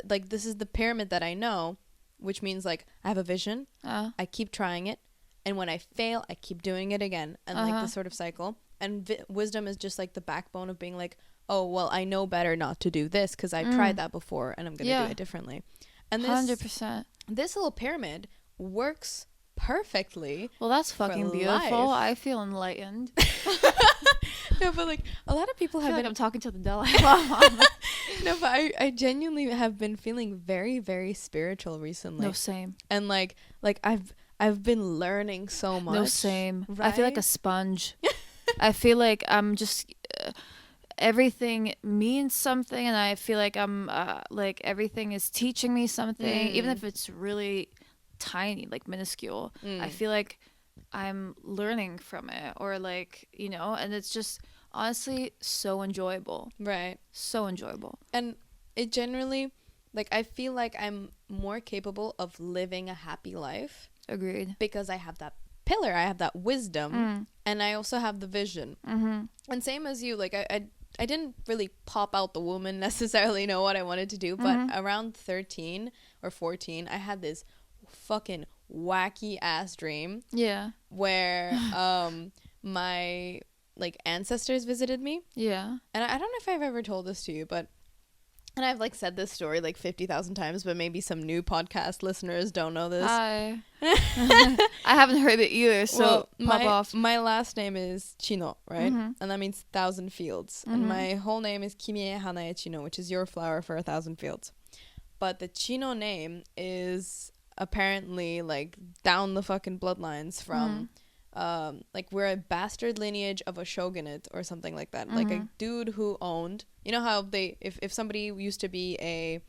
like this is the pyramid that I know, which means like I have a vision, I keep trying it, and when I fail I keep doing it again, and like the sort of cycle. And wisdom is just like the backbone of being like, oh well, I know better not to do this because I've tried that before and I'm gonna do it differently. And this 100%, this little pyramid works perfectly. well, that's fucking beautiful. I feel enlightened. No, but like a lot of people have been, like I'm talking to the Dalai no, but I genuinely have been feeling very, very spiritual recently. No, same. And like I've been learning so much. No, same. Right? I feel like a sponge. I feel like I'm just everything means something, and I feel like I'm like everything is teaching me something, even if it's really tiny, like minuscule. I feel like I'm learning from it, or like, you know, and it's just honestly so enjoyable. Right. So enjoyable. And it generally, like, I feel like I'm more capable of living a happy life. Agreed. Because I have that pillar, I have that wisdom, and I also have the vision. And same as you, like I didn't really pop out the woman necessarily know what I wanted to do, but around 13 or 14 I had this fucking wacky ass dream where my like ancestors visited me, and I don't know if I've ever told this to you, but and I've like said this story like 50,000 times, but maybe some new podcast listeners don't know this. I haven't heard it either, so well, pop off. My last name is Chino, right? And that means 1,000 fields. And my whole name is Kimie Hanae Chino, which is your flower for 1,000 fields. But the Chino name is apparently like down the fucking bloodlines from like we're a bastard lineage of a shogunate or something like that. Like a dude who owned, you know how they if somebody used to be a,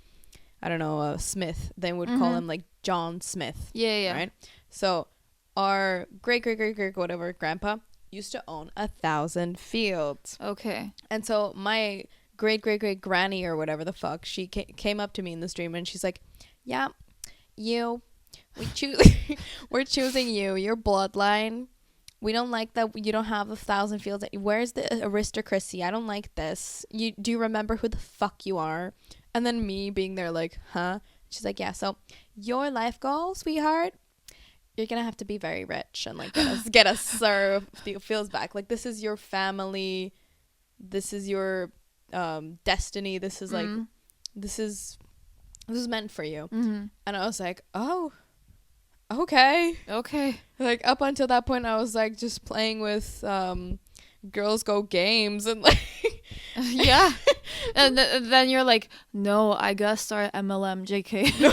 I don't know, a smith, they would call him like John Smith. Right? So our great whatever grandpa used to own 1,000 fields. Okay. And so my great granny or whatever the fuck, she came up to me in this dream and she's like, yeah, we're choosing you, your bloodline. We don't like that you don't have 1,000 fields. Where's the aristocracy? I don't like this. Do you remember who the fuck you are? And then me being there like, huh? She's like, yeah, so your life goal, sweetheart, you're gonna have to be very rich and like get us serve the fields back. Like, this is your family, this is your destiny, this is like this is meant for you. And I was like, oh, okay. Like, up until that point I was like just playing with Girls Go Games and like yeah. And then you're like, no, I gotta start MLM, JK. No,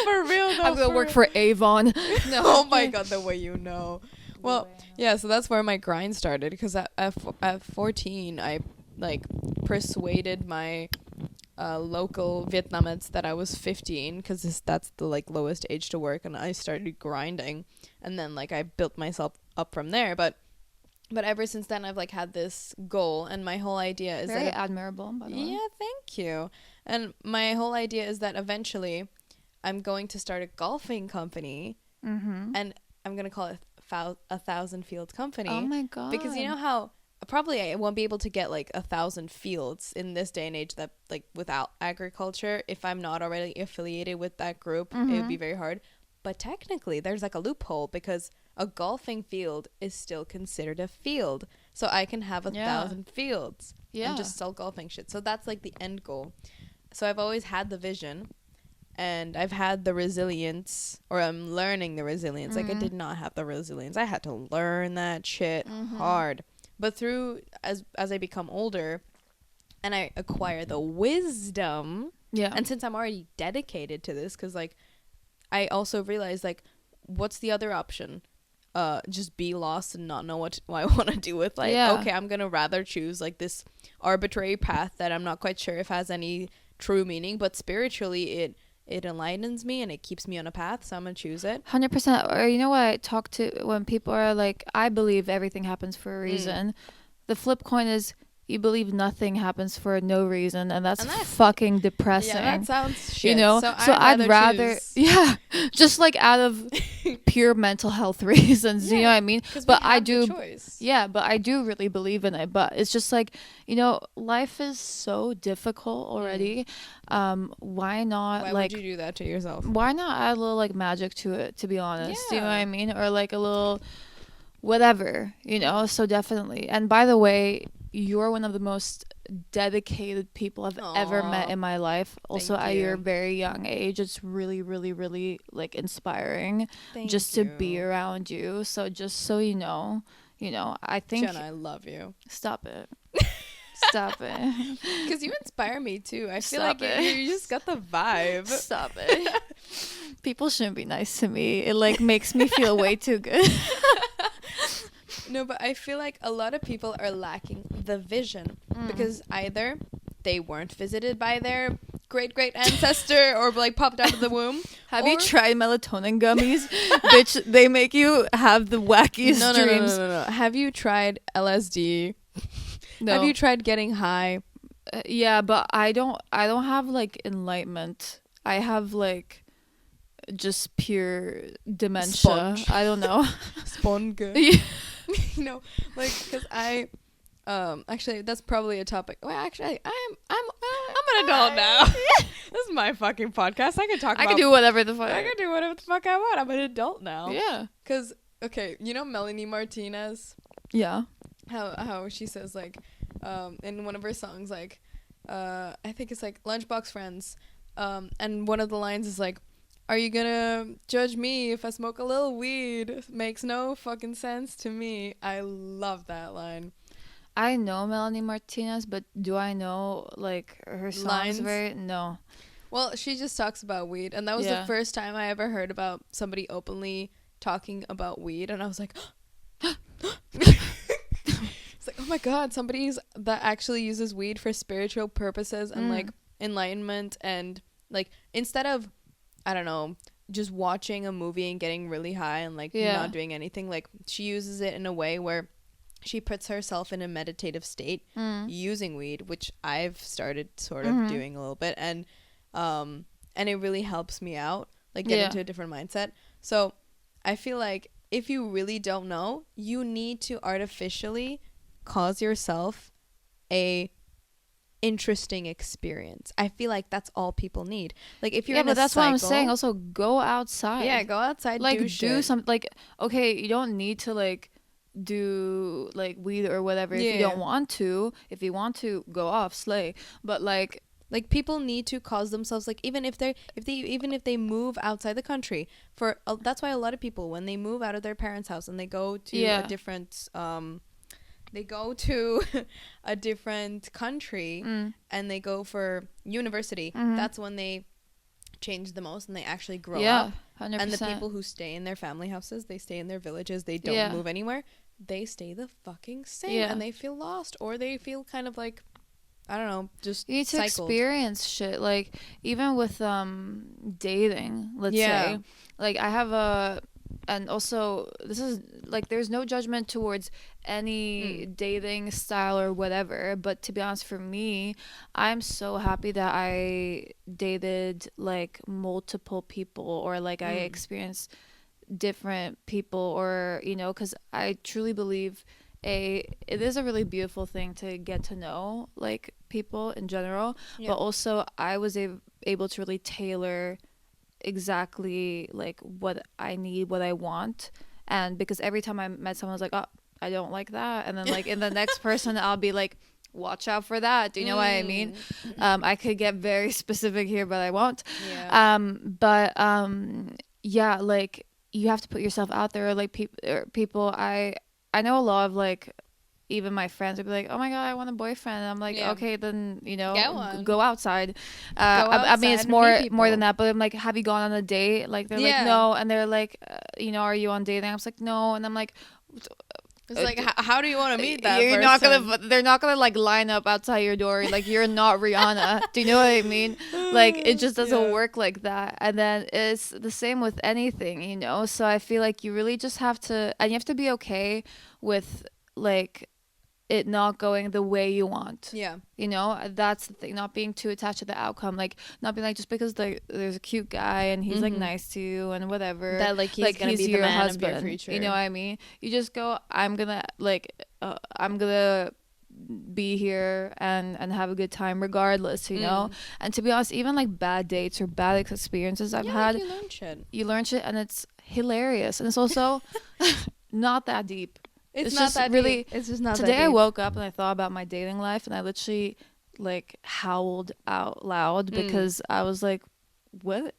for real, no, I'm gonna work for Avon. No. Oh my god, the way you know. Well, yeah, so that's where my grind started, because at 14 I like persuaded my local Vietnamese that I was 15, because that's the like lowest age to work, and I started grinding, and then like I built myself up from there. But ever since then I've like had this goal, and my whole idea is very that admirable, by the way. Yeah, thank you. And my whole idea is that eventually I'm going to start a golfing company, and I'm gonna call it 1,000 Fields Company. Oh my god! Because you know how probably I won't be able to get like 1,000 fields in this day and age, that like without agriculture, if I'm not already affiliated with that group, it would be very hard. But technically there's like a loophole, because a golfing field is still considered a field, so I can have 1,000 fields and just sell golfing shit. So that's like the end goal. So I've always had the vision, and I've had the resilience, or I'm learning the resilience. Like, I did not have the resilience. I had to learn that shit hard. But through, as I become older and I acquire the wisdom, and since I'm already dedicated to this, because, like, I also realized, like, what's the other option? Just be lost and not know what I want to do with. Like, okay, I'm going to rather choose, like, this arbitrary path that I'm not quite sure if has any true meaning, but spiritually it enlightens me and it keeps me on a path, so I'm gonna choose it. 100%. Or you know what I talk to when people are like, I believe everything happens for a reason. The flip coin is, you believe nothing happens for no reason, and that's fucking depressing. Yeah, that sounds shit. You know, so I'd rather just like out of pure mental health reasons, you know what I mean? But I do, but I do really believe in it. But it's just like, you know, life is so difficult already. Why not? Why would you do that to yourself? Why not add a little like magic to it? To be honest, you know what I mean, or like a little whatever, you know. So definitely. And by the way, you're one of the most dedicated people I've ever met in my life. Also, at your very young age, it's really, really, really like inspiring just to be around you. So just so you know, I think Gianna, I love you. Stop it. Stop it. Because you inspire me too. I feel like you just got the vibe. Stop it. People shouldn't be nice to me. It like makes me feel way too good. No, but I feel like a lot of people are lacking the vision, because either they weren't visited by their great ancestor or like popped out of the womb. Have you tried melatonin gummies? Bitch, they make you have the wackiest dreams. No. Have you tried LSD? No. Have you tried getting high? Yeah, but I don't have like enlightenment. I have like just pure dementia. Sponge. I don't know. Sponge. No, like, because I actually that's probably a topic. Well, actually I'm an adult now. This is my fucking podcast. I can do whatever the fuck. I can do whatever the fuck I want. I'm an adult now. Yeah. Because okay, you know Melanie Martinez? Yeah. How she says, like, in one of her songs, like, I think it's like Lunchbox Friends, and one of the lines is like, are you gonna judge me if I smoke a little weed? Makes no fucking sense to me. I love that line. I know Melanie Martinez, but do I know like her songs? No. Well, she just talks about weed, and that was the first time I ever heard about somebody openly talking about weed, and I was like, it's like, oh my god, somebody's that actually uses weed for spiritual purposes and like enlightenment, and like instead of, I don't know, just watching a movie and getting really high and like not doing anything, like she uses it in a way where she puts herself in a meditative state using weed, which I've started sort of doing a little bit, and it really helps me out, like get into a different mindset. So I feel like if you really don't know, you need to artificially cause yourself a interesting experience. I feel like that's all people need. Like if you're in a that's cycle, what I'm saying. Also, go outside. Yeah, go outside. Like do some like, okay, you don't need to like do like weed or whatever if you don't want to. If you want to, go off, slay. But like people need to cause themselves, like, even if they move outside the country for that's why a lot of people, when they move out of their parents' house and they go to a different a different country and they go for university, that's when they change the most and they actually grow up. 100%. And the people who stay in their family houses, they stay in their villages, they don't move anywhere, they stay the fucking same and they feel lost, or they feel kind of like, I don't know, just you need to cycled. experience shit. Like even with dating, let's say, like I have and also this is like, there's no judgment towards any dating style or whatever, but to be honest, for me, I'm so happy that I dated like multiple people, or like I experienced different people, or you know, because I truly believe it is a really beautiful thing to get to know like people in general, but also I was able to really tailor exactly like what I need, what I want. And because every time I met someone, I was like, oh, I don't like that, and then like in the next person I'll be like, watch out for that. Do you know what I mean? I could get very specific here, but I won't. Yeah, like you have to put yourself out there. Like people, I know a lot of like, even my friends would be like, oh my god, I want a boyfriend, and I'm like, okay, then go outside. I mean, it's more than that, but I'm like, have you gone on a date? Like they're like, no, and they're like, are you on dating? I was like, no, and I'm like, it's like, how do you want to meet that you're person? They're not gonna like line up outside your door, like you're not Rihanna. Do you know what I mean? Like it just doesn't work like that. And then it's the same with anything, so I feel like you really just have to, and you have to be okay with like it not going the way you want. That's the thing, not being too attached to the outcome, like not being like, just because there's a cute guy and he's like nice to you and whatever, that like he's gonna be your husband of your future. You know what I mean? You just go, I'm gonna be here and have a good time regardless, and to be honest, even like bad dates or bad experiences I've had, you learn shit and it's hilarious, and it's also not that deep. It's not that really deep. It's just not today that deep. I woke up and I thought about my dating life, and I literally like howled out loud because I was like, what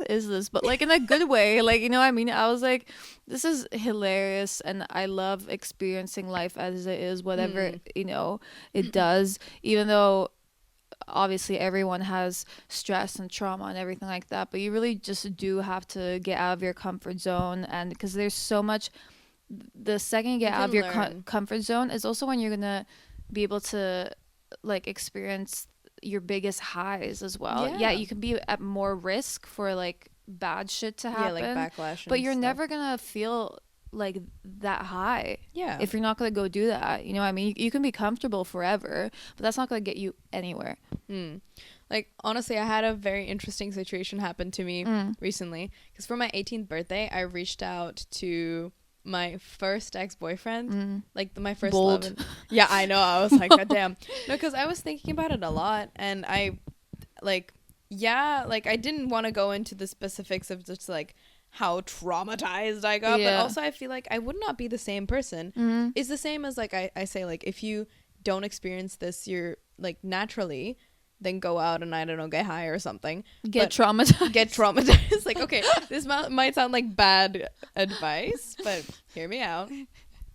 is this? But like in a good way, like, what I mean? I was like, this is hilarious, and I love experiencing life as it is, whatever it does, even though obviously everyone has stress and trauma and everything like that, but you really just do have to get out of your comfort zone, and because there's so much. The second you get out of your comfort zone is also when you're gonna be able to like experience your biggest highs as well. You can be at more risk for like bad shit to happen, like backlash, but you're never gonna feel like that high if you're not gonna go do that. You know what I mean? You can be comfortable forever, but that's not gonna get you anywhere. Like, honestly, I had a very interesting situation happen to me recently, because for my 18th birthday I reached out to my first ex-boyfriend, like my first Bold. love. Yeah, I know. I was like, god damn. No, because I was thinking about it a lot, and I like, I didn't want to go into the specifics of just like how traumatized I got, but also I feel like I would not be the same person. It's the same as like I say, like, if you don't experience this, you're like naturally, then go out and, I don't know, get high or something. Get traumatized. Like, okay, this might sound like bad advice, but hear me out.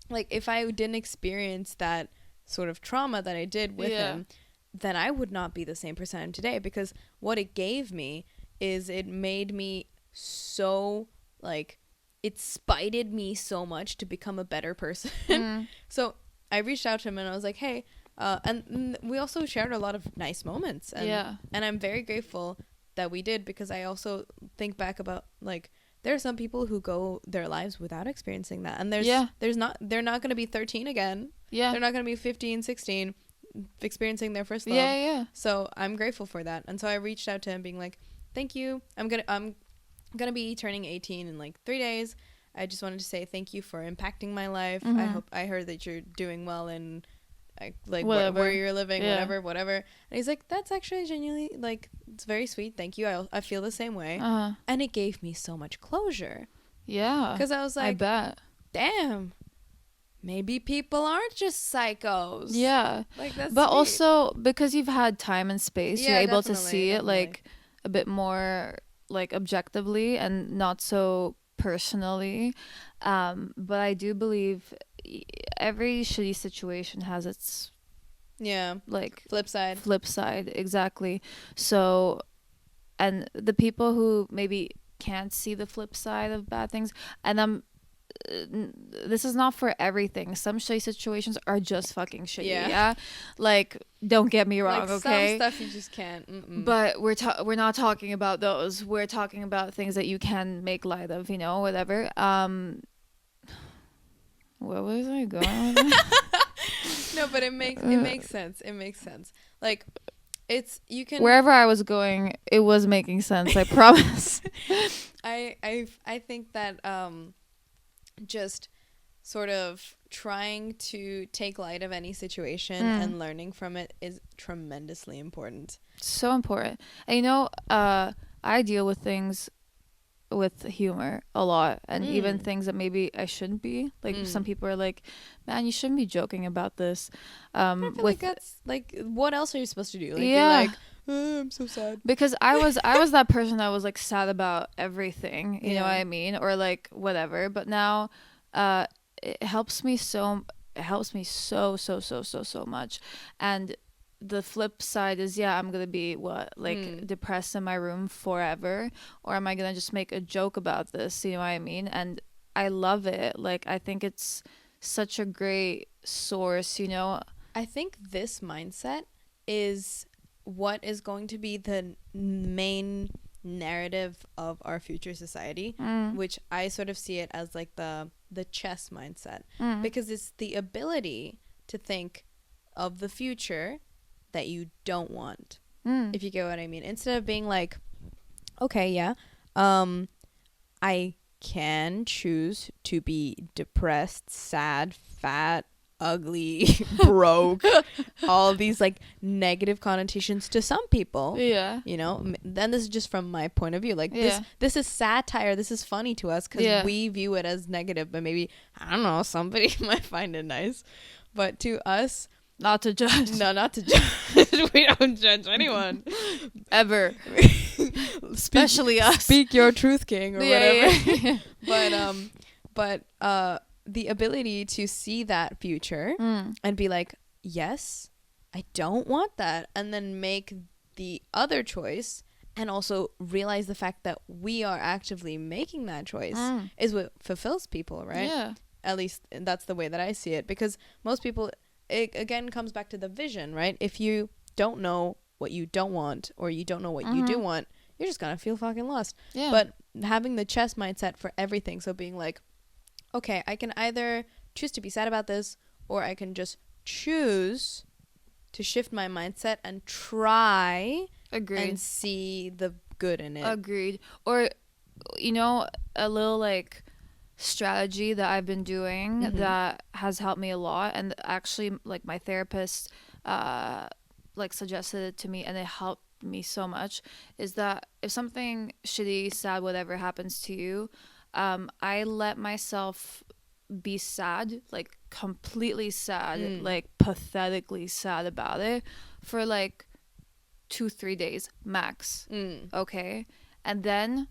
Like, if I didn't experience that sort of trauma that I did with him, then I would not be the same person I am today, because what it gave me is it made me so, like, it spited me so much to become a better person. So I reached out to him and I was like, hey, and we also shared a lot of nice moments, and I'm very grateful that we did, because I also think back about, like, there are some people who go their lives without experiencing that, and they're not going to be 13 again. They're not going to be 15, 16 experiencing their first love. So I'm grateful for that, and so I reached out to him being like, thank you, I'm gonna be turning 18 in like 3 days. I just wanted to say thank you for impacting my life. I heard that you're doing well in like where you're living, whatever. And he's like, that's actually genuinely, like, it's very sweet, thank you, I feel the same way. And it gave me so much closure, because I was like, I bet, damn, maybe people aren't just psychos. Like, that's but sweet. Also because you've had time and space, you're able to see it like a bit more like objectively and not so personally. But I do believe every shitty situation has its like flip side, exactly. So, and the people who maybe can't see the flip side of bad things, and this is not for everything, some shitty situations are just fucking shitty, like, don't get me wrong, like, okay, some stuff you just can't. But we're not talking about those. We're talking about things that you can make light of, whatever. Where was I going? No, but it makes sense. It makes sense. Like, it's, you can, wherever I was going, it was making sense, I promise. I think that just sort of trying to take light of any situation and learning from it is tremendously important. So important. And you know, I deal with things with humor a lot, and even things that maybe I shouldn't be. Like some people are like, man, you shouldn't be joking about this. I feel like that's like, what else are you supposed to do? Like, yeah. you're like, oh, I'm so sad. Because I was that person that was like sad about everything, you know what I mean? Or like whatever. But now it helps me so much. And the flip side is, I'm gonna be depressed in my room forever, or am I gonna just make a joke about this, you know what I mean? And I love it. Like, I think it's such a great source, you know. I think this mindset is what is going to be the main narrative of our future society, which I sort of see it as like the chess mindset, because it's the ability to think of the future that you don't want, if you get what I mean, instead of being like, okay, I can choose to be depressed, sad, fat, ugly, broke, all of these like negative connotations to some people, you know. Then this is just from my point of view, like this is satire, this is funny to us because we view it as negative, but maybe, I don't know, somebody might find it nice, but to us, not to judge. No, not to judge. We don't judge anyone ever. Especially us. Speak your truth, king, or whatever. But the ability to see that future and be like, yes, I don't want that, and then make the other choice, and also realize the fact that we are actively making that choice is what fulfills people, right? Yeah. At least that's the way that I see it, because most people, it again comes back to the vision, right? If you don't know what you don't want, or you don't know what you do want, you're just gonna feel fucking lost. Yeah. But having the chess mindset for everything, so being like, okay, I can either choose to be sad about this, or I can just choose to shift my mindset and try and see the good in it. Agreed. Or, you know, a little like strategy that I've been doing that has helped me a lot, and actually like my therapist like suggested it to me, and it helped me so much, is that if something shitty, sad, whatever happens to you, I let myself be sad, like completely sad, like pathetically sad about it for like 2-3 days max. Okay, and then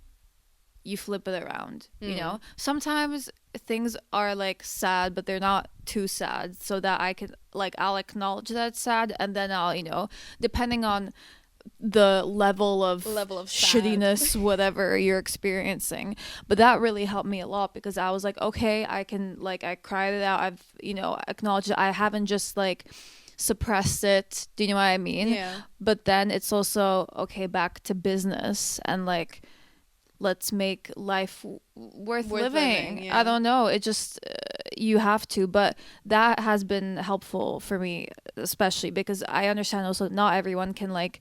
you flip it around, you know. Sometimes things are like sad, but they're not too sad, so that I can like, I'll acknowledge that it's sad, and then I'll, you know, depending on the level of shittiness whatever you're experiencing. But that really helped me a lot, because I was like, okay, I can, like, I cried it out, I've, you know, acknowledged it, I haven't just like suppressed it, do you know what I mean? Yeah. But then it's also, okay, back to business, and like, let's make life worth living. Yeah. I don't know, it just you have to. But that has been helpful for me, especially because I understand also not everyone can like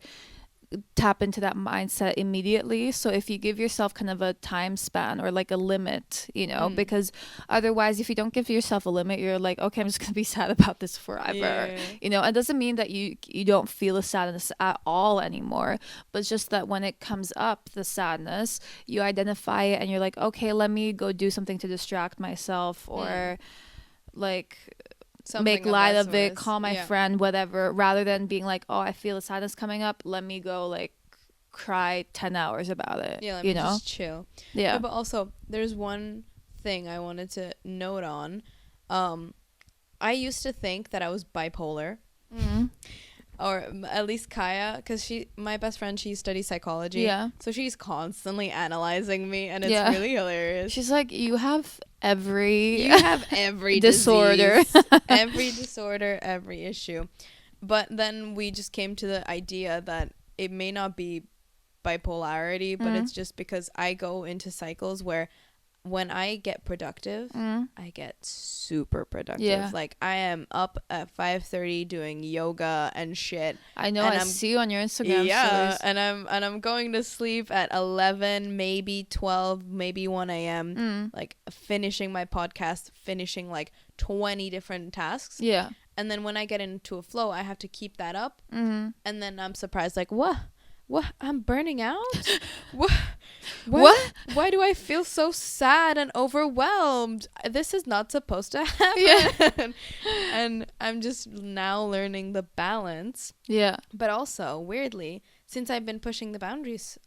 tap into that mindset immediately. So if you give yourself kind of a time span, or like a limit, you know, because otherwise if you don't give yourself a limit, you're like, okay, I'm just gonna be sad about this forever. You know, it doesn't mean that you don't feel the sadness at all anymore, but it's just that when it comes up, the sadness, you identify it, and you're like, okay, let me go do something to distract myself, or like something make light of it, call my friend, whatever, rather than being like, oh, I feel the sadness coming up, let me go like cry 10 hours about it. Yeah, let me just chill. Yeah, but also there's one thing I wanted to note on. I used to think that I was bipolar. Or at least Kaya, because my best friend, she studies psychology. Yeah. So she's constantly analyzing me, and it's really hilarious. She's like, you have every disorder. Every disorder, every issue. But then we just came to the idea that it may not be bipolarity, but it's just because I go into cycles where when I get productive, I get super productive. Yeah. Like I am up at 5:30 doing yoga and shit. I know. I see you on your Instagram. Yeah, stories. and I'm going to sleep at 11, maybe 12, maybe 1 a.m. Like finishing my podcast, finishing like 20 different tasks. Yeah. And then when I get into a flow, I have to keep that up. And then I'm surprised, like, what? I'm burning out? What? Why do I feel so sad and overwhelmed? This is not supposed to happen. Yeah. And I'm just now learning the balance. Yeah. But also, weirdly, since I've been pushing the boundaries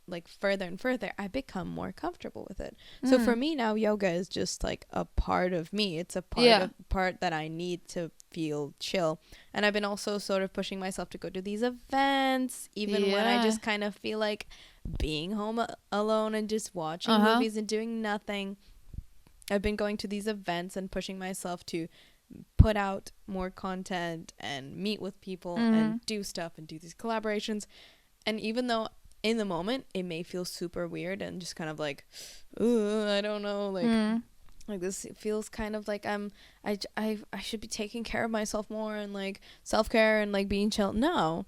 like further and further, I become more comfortable with it. So for me now, yoga is just like a part of me. It's a part that I need to feel chill. And I've been also sort of pushing myself to go to these events, even when I just kind of feel like being home alone and just watching movies and doing nothing. I've been going to these events and pushing myself to put out more content and meet with people and do stuff and do these collaborations. And even though in the moment it may feel super weird and just kind of like, ooh, I don't know, like this feels kind of like I should be taking care of myself more and like self-care and like being chill. No,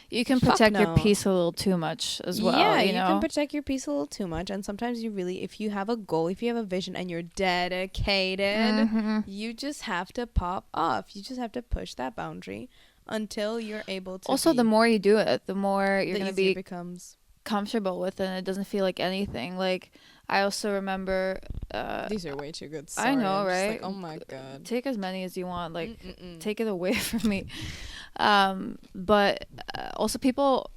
you can protect your peace a little too much as well. Yeah, you can protect your peace a little too much. And sometimes you really, if you have a goal, if you have a vision and you're dedicated, you just have to pop off. You just have to push that boundary until you're able to. Also, the more you do it, the more you're going to be becomes comfortable with it, and it doesn't feel like anything. Like I also remember these are way too good stories. I know, right? Like, oh my god, take as many as you want, like take it away from me. But also people,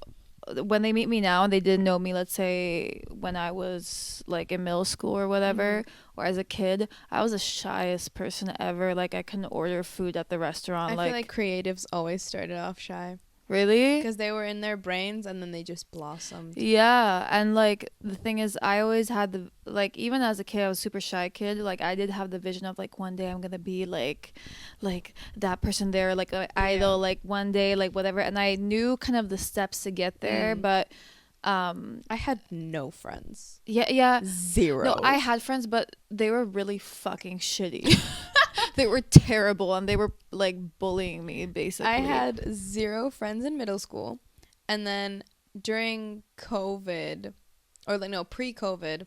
when they meet me now and they didn't know me, let's say when I was like in middle school or whatever, or as a kid, I was the shyest person ever. Like I couldn't order food at the restaurant. I feel like creatives always started off shy. Really? Because they were in their brains and then they just blossomed. Yeah. And like the thing is, I always had the, like, even as a kid, I was a super shy kid. Like I did have the vision of like one day I'm gonna be like that person there, like an idol, like one day, like whatever. And I knew kind of the steps to get there, but I had no friends. Yeah. Zero. No, I had friends, but they were really fucking shitty. They were terrible and they were like bullying me basically. I had zero friends in middle school, and then during COVID, or like no, pre-COVID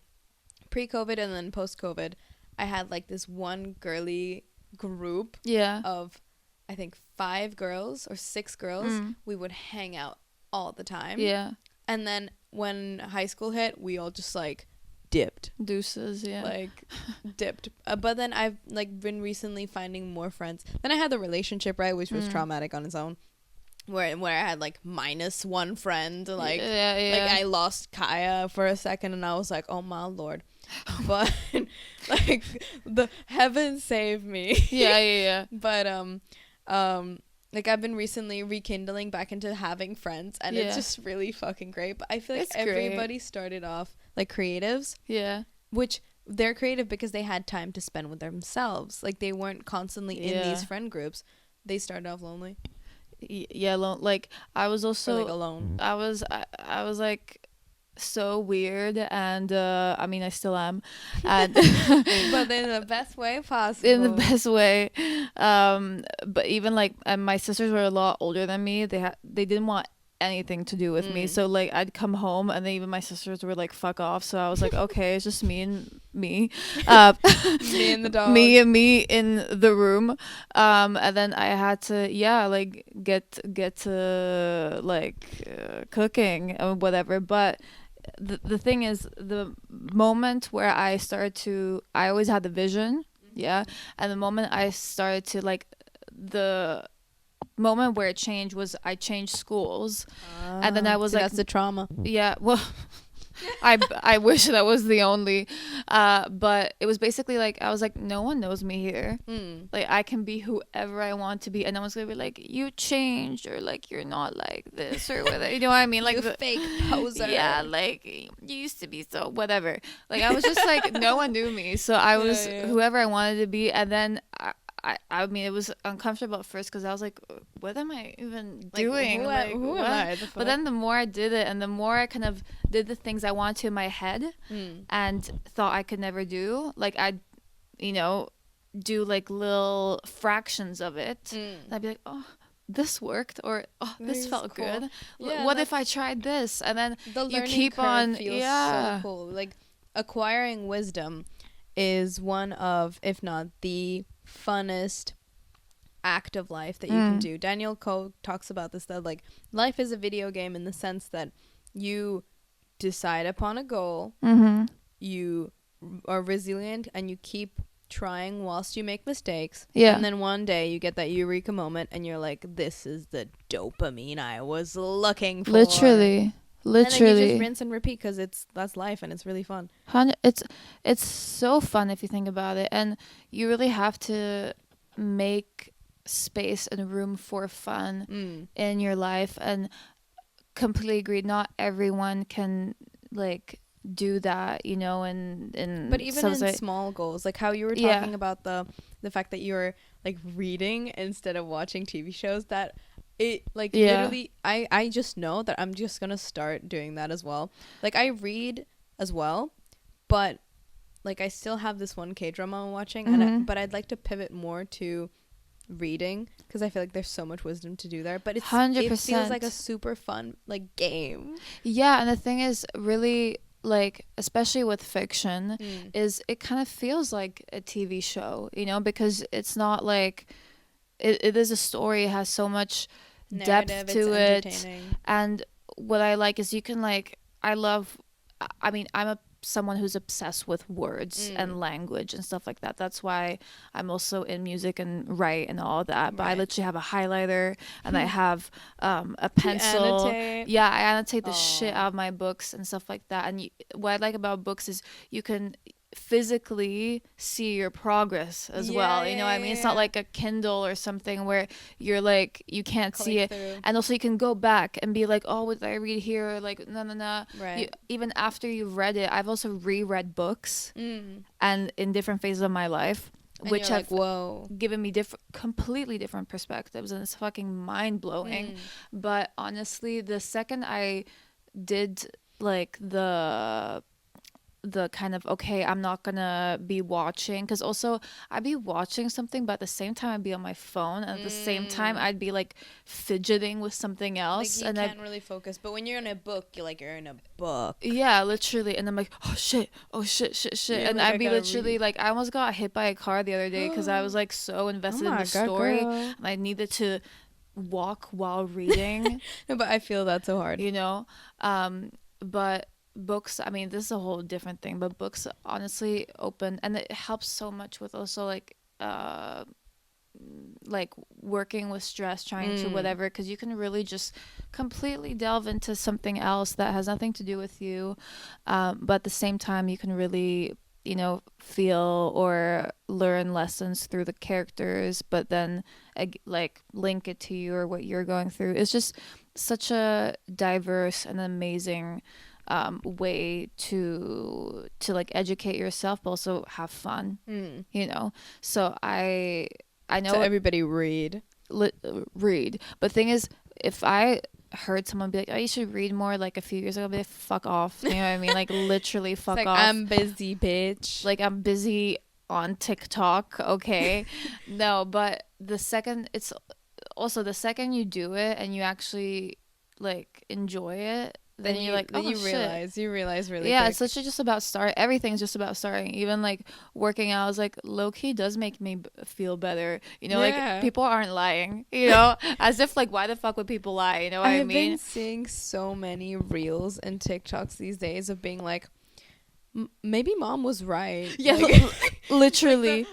and then post-COVID, I had like this one girly group of I think 5 girls or 6 girls. We would hang out all the time. Yeah. And then when high school hit, we all just like dipped. Deuces, yeah. Like dipped. But then I've like been recently finding more friends. Then I had the relationship, right, which was traumatic on its own. Where I had like -1 friend. Like, like I lost Kaya for a second and I was like, oh my lord. But like the heaven save me. Yeah. But like I've been recently rekindling back into having friends, and it's just really fucking great. But I feel like everybody started off like creatives. Yeah. Which they're creative because they had time to spend with themselves. Like they weren't constantly in these friend groups. They started off lonely. Yeah, like I was also like alone. I was like so weird, and I mean I still am, and but in the best way possible. In the best way. But even like my sisters were a lot older than me. They didn't want anything to do with me, so like I'd come home and then even my sisters were like fuck off, so I was like okay, it's just me and me me and the dog, me in the room, and then I had to like get to like cooking or whatever. But the thing is, the moment where I always had the vision, and the moment I started to like the moment where it changed was I changed schools, and then I was like, that's the trauma. Yeah, well, I wish that was the only, but it was basically like I was like, no one knows me here. Like I can be whoever I want to be, and no one's gonna be like, you changed, or like you're not like this or whatever. You know what I mean? Like you fake poser. Yeah, like you used to be so whatever. Like I was just like no one knew me, so I was whoever I wanted to be, and then I mean, it was uncomfortable at first because I was like, what am I even doing? Like, who am I? But then the more I did it, and the more I kind of did the things I wanted to in my head and thought I could never do, like I'd, you know, do like little fractions of it. And I'd be like, oh, this worked, or oh, this felt cool. Good. Yeah, what if I tried this? And then you keep on. Feels so cool. Like acquiring wisdom is one of, if not the funnest act of life that you can do. Daniel Coe talks about this, that like life is a video game in the sense that you decide upon a goal, you are resilient, and you keep trying whilst you make mistakes. And then one day you get that eureka moment and you're like, this is the dopamine I was looking for. Literally. And then you just rinse and repeat because that's life, and it's really fun. It's so fun if you think about it, and you really have to make space and room for fun in your life. And completely agreed, not everyone can like do that, you know. And but even in small goals, like how you were talking about the fact that you're like reading instead of watching TV shows, that it like literally I just know that I'm just gonna start doing that as well. Like I read as well, but like I still have this one K-drama I'm watching, and but I'd like to pivot more to reading because I feel like there's so much wisdom to do there. But 100%. It feels like a super fun like game. Yeah, and the thing is, really, like especially with fiction, is it kind of feels like a TV show, you know, because it's not like it is a story, it has so much depth to it. And what I like is you can like, I mean, I'm someone who's obsessed with words and language and stuff like that. That's why I'm also in music and write and all that. But I literally have a highlighter and I have a pencil. Yeah, I annotate the shit out of my books and stuff like that. And what I like about books is you can physically see your progress as well, you know what I mean? It's not like a Kindle or something where you're like, you can't see it through. And also you can go back and be like, oh, what did I read here? Or like, no. Even after you've read it, I've also reread books and in different phases of my life, and which have given me completely different perspectives, and it's fucking mind-blowing. But honestly, the second I did like the kind of, okay, I'm not gonna be watching, because also I'd be watching something but at the same time I'd be on my phone, and at the same time I'd be like fidgeting with something else, like you can't really focus. But when you're in a book, you're in a book, literally, and I'm like, oh shit, and I'd be literally like, I almost got hit by a car the other day because I was like so invested in the story, and I needed to walk while reading. No, but I feel that so hard, you know. But books, I mean, this is a whole different thing, but books honestly open, and it helps so much with also like working with stress, trying to whatever, because you can really just completely delve into something else that has nothing to do with you, but at the same time you can really, you know, feel or learn lessons through the characters, but then like link it to you or what you're going through. It's just such a diverse and amazing way to like educate yourself but also have fun, you know. So I know, so everybody read, but thing is, if I heard someone be like, oh, you should read more, like a few years ago, I'd be like, fuck off, you know what I mean? Like literally fuck off. I'm busy, bitch. Like I'm busy on TikTok, okay? No, but the second you do it and you actually like enjoy it, then you're like, oh, you realize really quick. It's literally just about everything's just about starting. Even like working out is like low-key does make me feel better, you know. Like people aren't lying, you know. As if like, why the fuck would people lie, you know what I mean? I've been seeing so many reels and TikToks these days of being like, maybe mom was right. Literally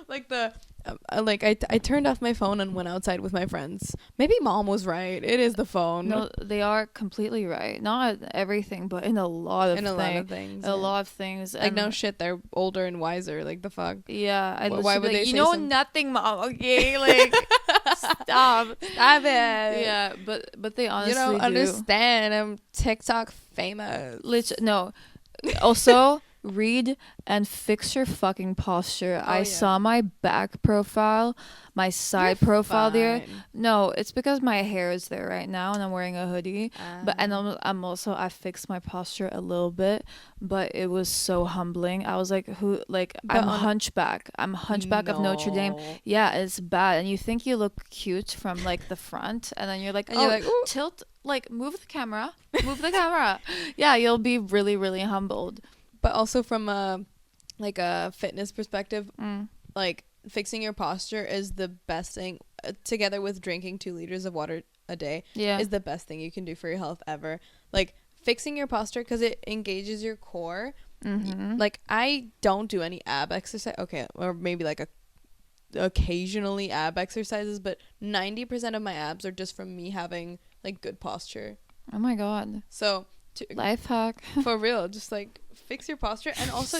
I turned off my phone and went outside with my friends. Maybe mom was right. It is the phone. No, they are completely right. Not everything, but in a lot of things. A lot of things. Like, no shit, they're older and wiser. Like, the fuck. Yeah. Why would they say nothing, mom, okay? Like, stop it. Yeah, but they honestly do. You don't understand. I'm TikTok famous. No. Also, read and fix your fucking posture. Oh, I saw my back profile, my side profile there. No, it's because my hair is there right now and I'm wearing a hoodie. But and I'm also, I fixed my posture a little bit, but it was so humbling. I was like, I'm hunchback. I'm hunchback of Notre Dame. Yeah, it's bad. And you think you look cute from like the front, and then you're like, tilt, like move the camera. Yeah, you'll be really, really humbled. But also from a fitness perspective, like fixing your posture is the best thing, together with drinking 2 liters of water a day. Is the best thing you can do for your health ever. Like fixing your posture, because it engages your core. Like I don't do any ab exercise, or maybe like occasionally ab exercises, but 90% of my abs are just from me having like good posture. Oh my god. So life hack. For real, just like fix your posture, and also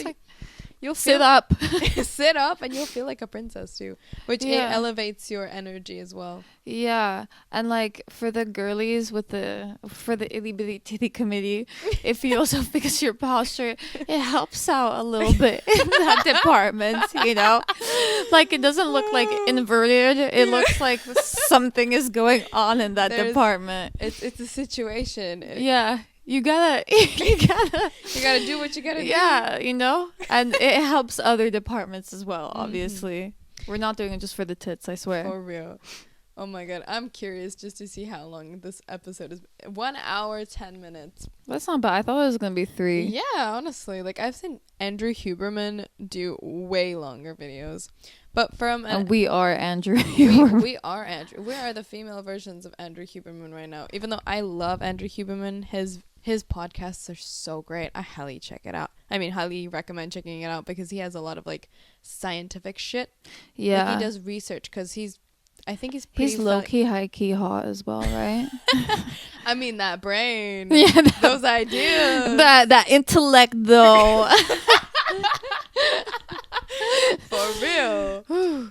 you'll sit up sit up and you'll feel like a princess too, which it elevates your energy as well. Yeah. And like for the girlies for the itty bitty titty committee, if you also fix your posture, it helps out a little bit in that department, you know, like it doesn't look like inverted, it looks like something is going on in that department. It's a situation. You gotta do what you gotta do. Yeah, you know? And it helps other departments as well, obviously. We're not doing it just for the tits, I swear. For real. Oh my god, I'm curious just to see how long this episode is. 1 hour, 10 minutes. That's not bad. I thought it was gonna be 3. Yeah, honestly. Like, I've seen Andrew Huberman do way longer videos. But and we are Andrew Huberman. We are Andrew. We are the female versions of Andrew Huberman right now. Even though I love Andrew Huberman, his podcasts are so great. I highly highly recommend checking it out, because he has a lot of like scientific shit. Yeah. Like, he does research, because I think he's low-key, high-key hot as well, right? I mean, that brain. Yeah. Those ideas. That intellect, though. For real.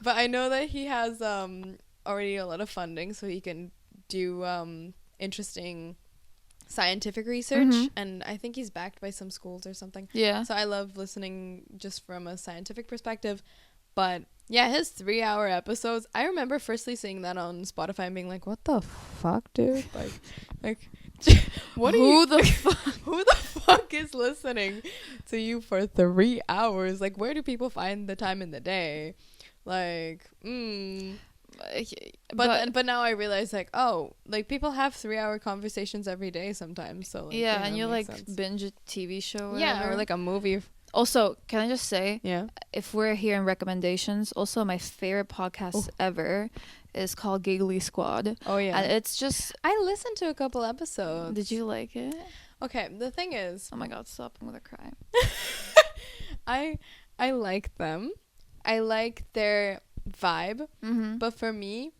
But I know that he has already a lot of funding, so he can do interesting scientific research, and I think he's backed by some schools or something. Yeah. So I love listening just from a scientific perspective. But yeah, his 3-hour episodes, I remember firstly seeing that on Spotify and being like, what the fuck, dude? Like who the fuck is listening to you for 3 hours? Like, where do people find the time in the day? Like, But now I realize, like, like people have 3-hour conversations every day sometimes. So like, and you like binge a TV show or like a movie. Also, can I just say, if we're here in recommendations, also my favorite podcast ever is called Giggly Squad. Oh yeah. And it's just, I listened to a couple episodes. Did you like it? Okay, the thing is, oh my god, stop, I'm gonna cry. I like them. I like their vibe, but for me,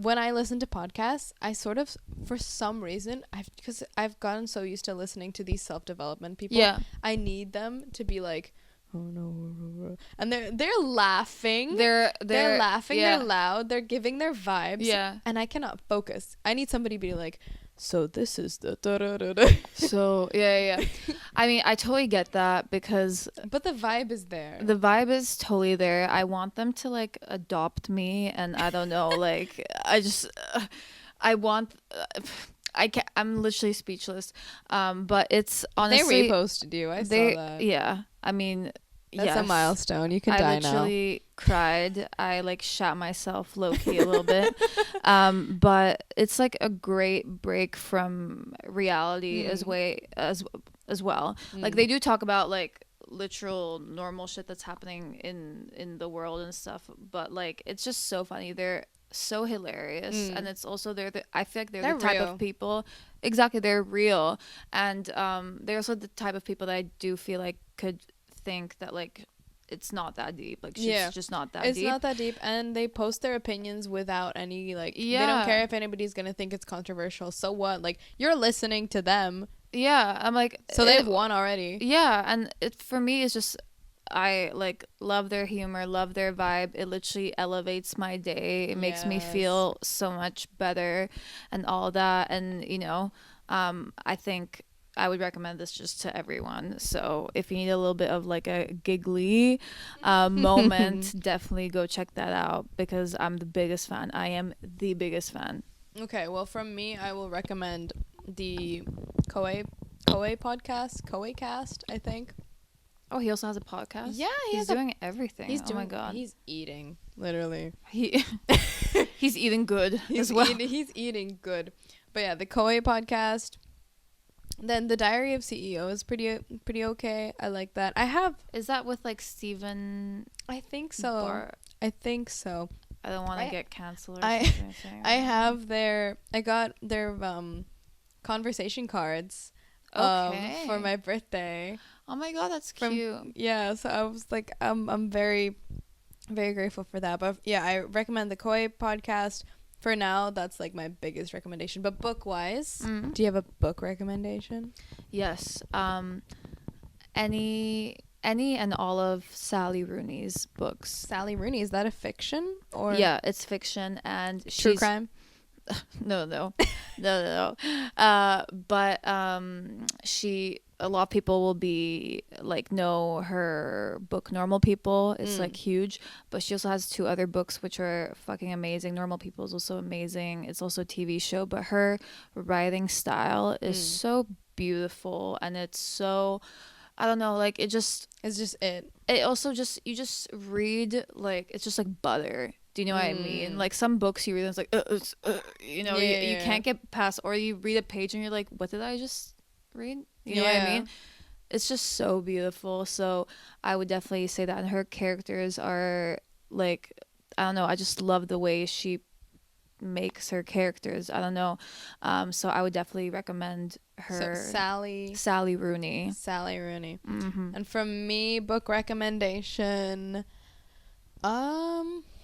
when I listen to podcasts, I sort of, for some reason, because I've gotten so used to listening to these self-development people, I need them to be like, oh no, and they're laughing, they're laughing, they're loud, they're giving their vibes, and I cannot focus. I need somebody to be like, so this is the da-da-da-da. So yeah. I mean, I totally get that, because but the vibe is there. The vibe is totally there. I want them to like adopt me, and I don't know, like I want I'm literally speechless. But it's honestly, they reposted you. I saw that. Yeah, I mean, that's a milestone. You can die now. I literally cried. I like shat myself low key a little bit. But it's like a great break from reality as well. Like they do talk about like literal normal shit that's happening in the world and stuff, but like it's just so funny. They're so hilarious, and it's also I feel like they're the type of people, exactly, they're real, and they're also the type of people that I do feel like could think that like it's not that deep, like shit's just not that deep. It's not that deep, and they post their opinions without any like they don't care if anybody's gonna think it's controversial. So what? Like, you're listening to them. I'm like, so they've won already. And it for me is just, I like love their humor, love their vibe. It literally elevates my day. It makes me feel so much better and all that. And you know, I think I would recommend this just to everyone. So if you need a little bit of like a giggly moment, definitely go check that out because I'm the biggest fan. I am the biggest fan. Okay, well, from me, I will recommend the Koei podcast, Koei Cast, I think. Oh, he also has a podcast? Yeah, he's doing everything. My God. He's eating, literally. He's eating good as well. He's eating good. But yeah, the Koei podcast. Then the Diary of CEO is pretty okay. I like that. Is that with like Steven? I think so. I think so. I don't want to get canceled or something. I got their conversation cards for my birthday. Oh my God, that's cute. Yeah, so I was like, I'm very, very grateful for that. But yeah, I recommend the Koi podcast. For now, that's like my biggest recommendation. But book-wise, do you have a book recommendation? Yes. Any and all of Sally Rooney's books. Sally Rooney, is that a fiction? Or yeah, it's fiction and true crime? No. But a lot of people will be like know her book Normal People. It's like huge, but she also has 2 other books which are fucking amazing. Normal People is also amazing. It's also a TV show, but her writing style is so beautiful, and it's so, I don't know, like it's just it also just, you just read like it's just like butter. Do you know what I mean? Like some books you read and it's like you know, you can't get past, or you read a page and you're like, what did I just read? You know what I mean? It's just so beautiful. So I would definitely say that. And her characters are like, I don't know, I just love the way she makes her characters. I don't know. So I would definitely recommend her. So Sally Rooney. And from me, book recommendation.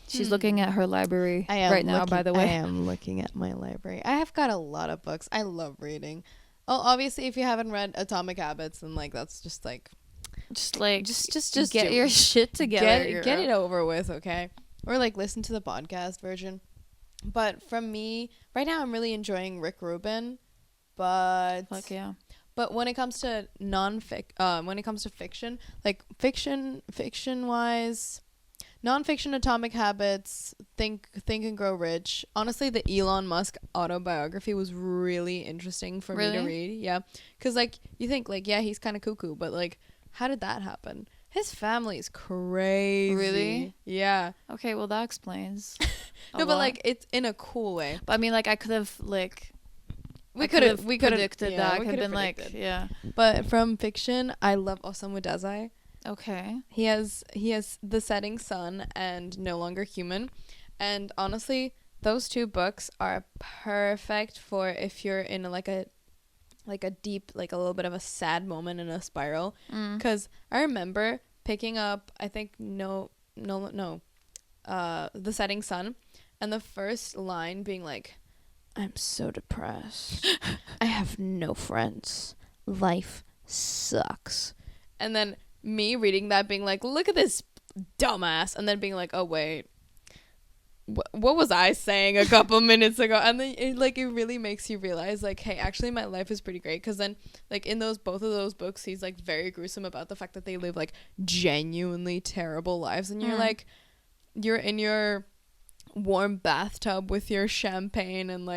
She's looking at her library right now, by the way. I am looking at my library. I have got a lot of books. I love reading. Oh, obviously, if you haven't read Atomic Habits, then like that's just get your shit together. Get it over with, okay? Or like listen to the podcast version. But from me, right now I'm really enjoying Rick Rubin, but fuck yeah. But when it comes to fiction, like fiction wise. Nonfiction, Atomic Habits, Think and Grow Rich. Honestly, the Elon Musk autobiography was really interesting for me to read. Yeah, because like you think like, yeah, he's kind of cuckoo, but like, how did that happen? His family is crazy. Really? Yeah. Okay, well that explains. No, but like it's in a cool way. But I mean, like I could have like. We could have predicted that. I could have been like, yeah. But from fiction, I love Osamu Dazai. Okay. He has The Setting Sun and No Longer Human, and honestly, those 2 books are perfect for if you're in like a deep, like a little bit of a sad moment in a spiral. Because I remember picking up, I think The Setting Sun, and the first line being like, "I'm so depressed. I have no friends. Life sucks." And then me reading that being like, look at this dumbass, and then being like, oh wait, what was I saying a couple minutes ago? And then it really makes you realize like, hey, actually my life is pretty great. Because then like in both of those books, he's like very gruesome about the fact that they live like genuinely terrible lives, and you're like, you're in your warm bathtub with your champagne and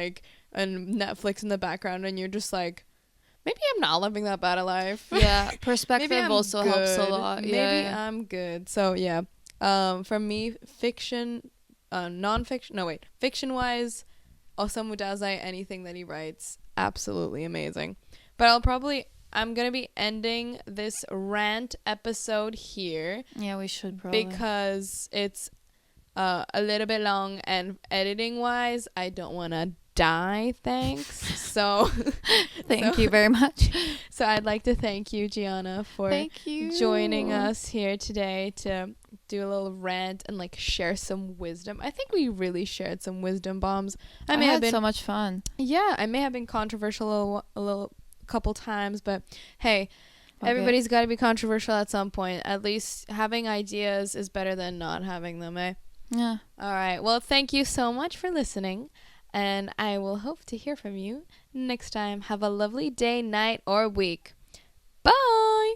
Netflix in the background, and you're just like, maybe I'm not living that bad a life. Yeah, perspective also helps a lot. Maybe I'm good. So yeah, from me, fiction, fiction-wise, Osamu Dazai, anything that he writes, absolutely amazing. But I'm gonna be ending this rant episode here. Yeah, we should probably, because it's a little bit long, and editing-wise, I don't want to die, thanks. So thank you very much. So I'd like to thank you, Gianna, for joining us here today to do a little rant and like share some wisdom. I think we really shared some wisdom bombs. I had so much fun. Yeah, I may have been controversial a little couple times, but hey, everybody's got to be controversial at some point. At least having ideas is better than not having them, eh? Yeah. All right. Well, thank you so much for listening. And I will hope to hear from you next time. Have a lovely day, night, or week. Bye!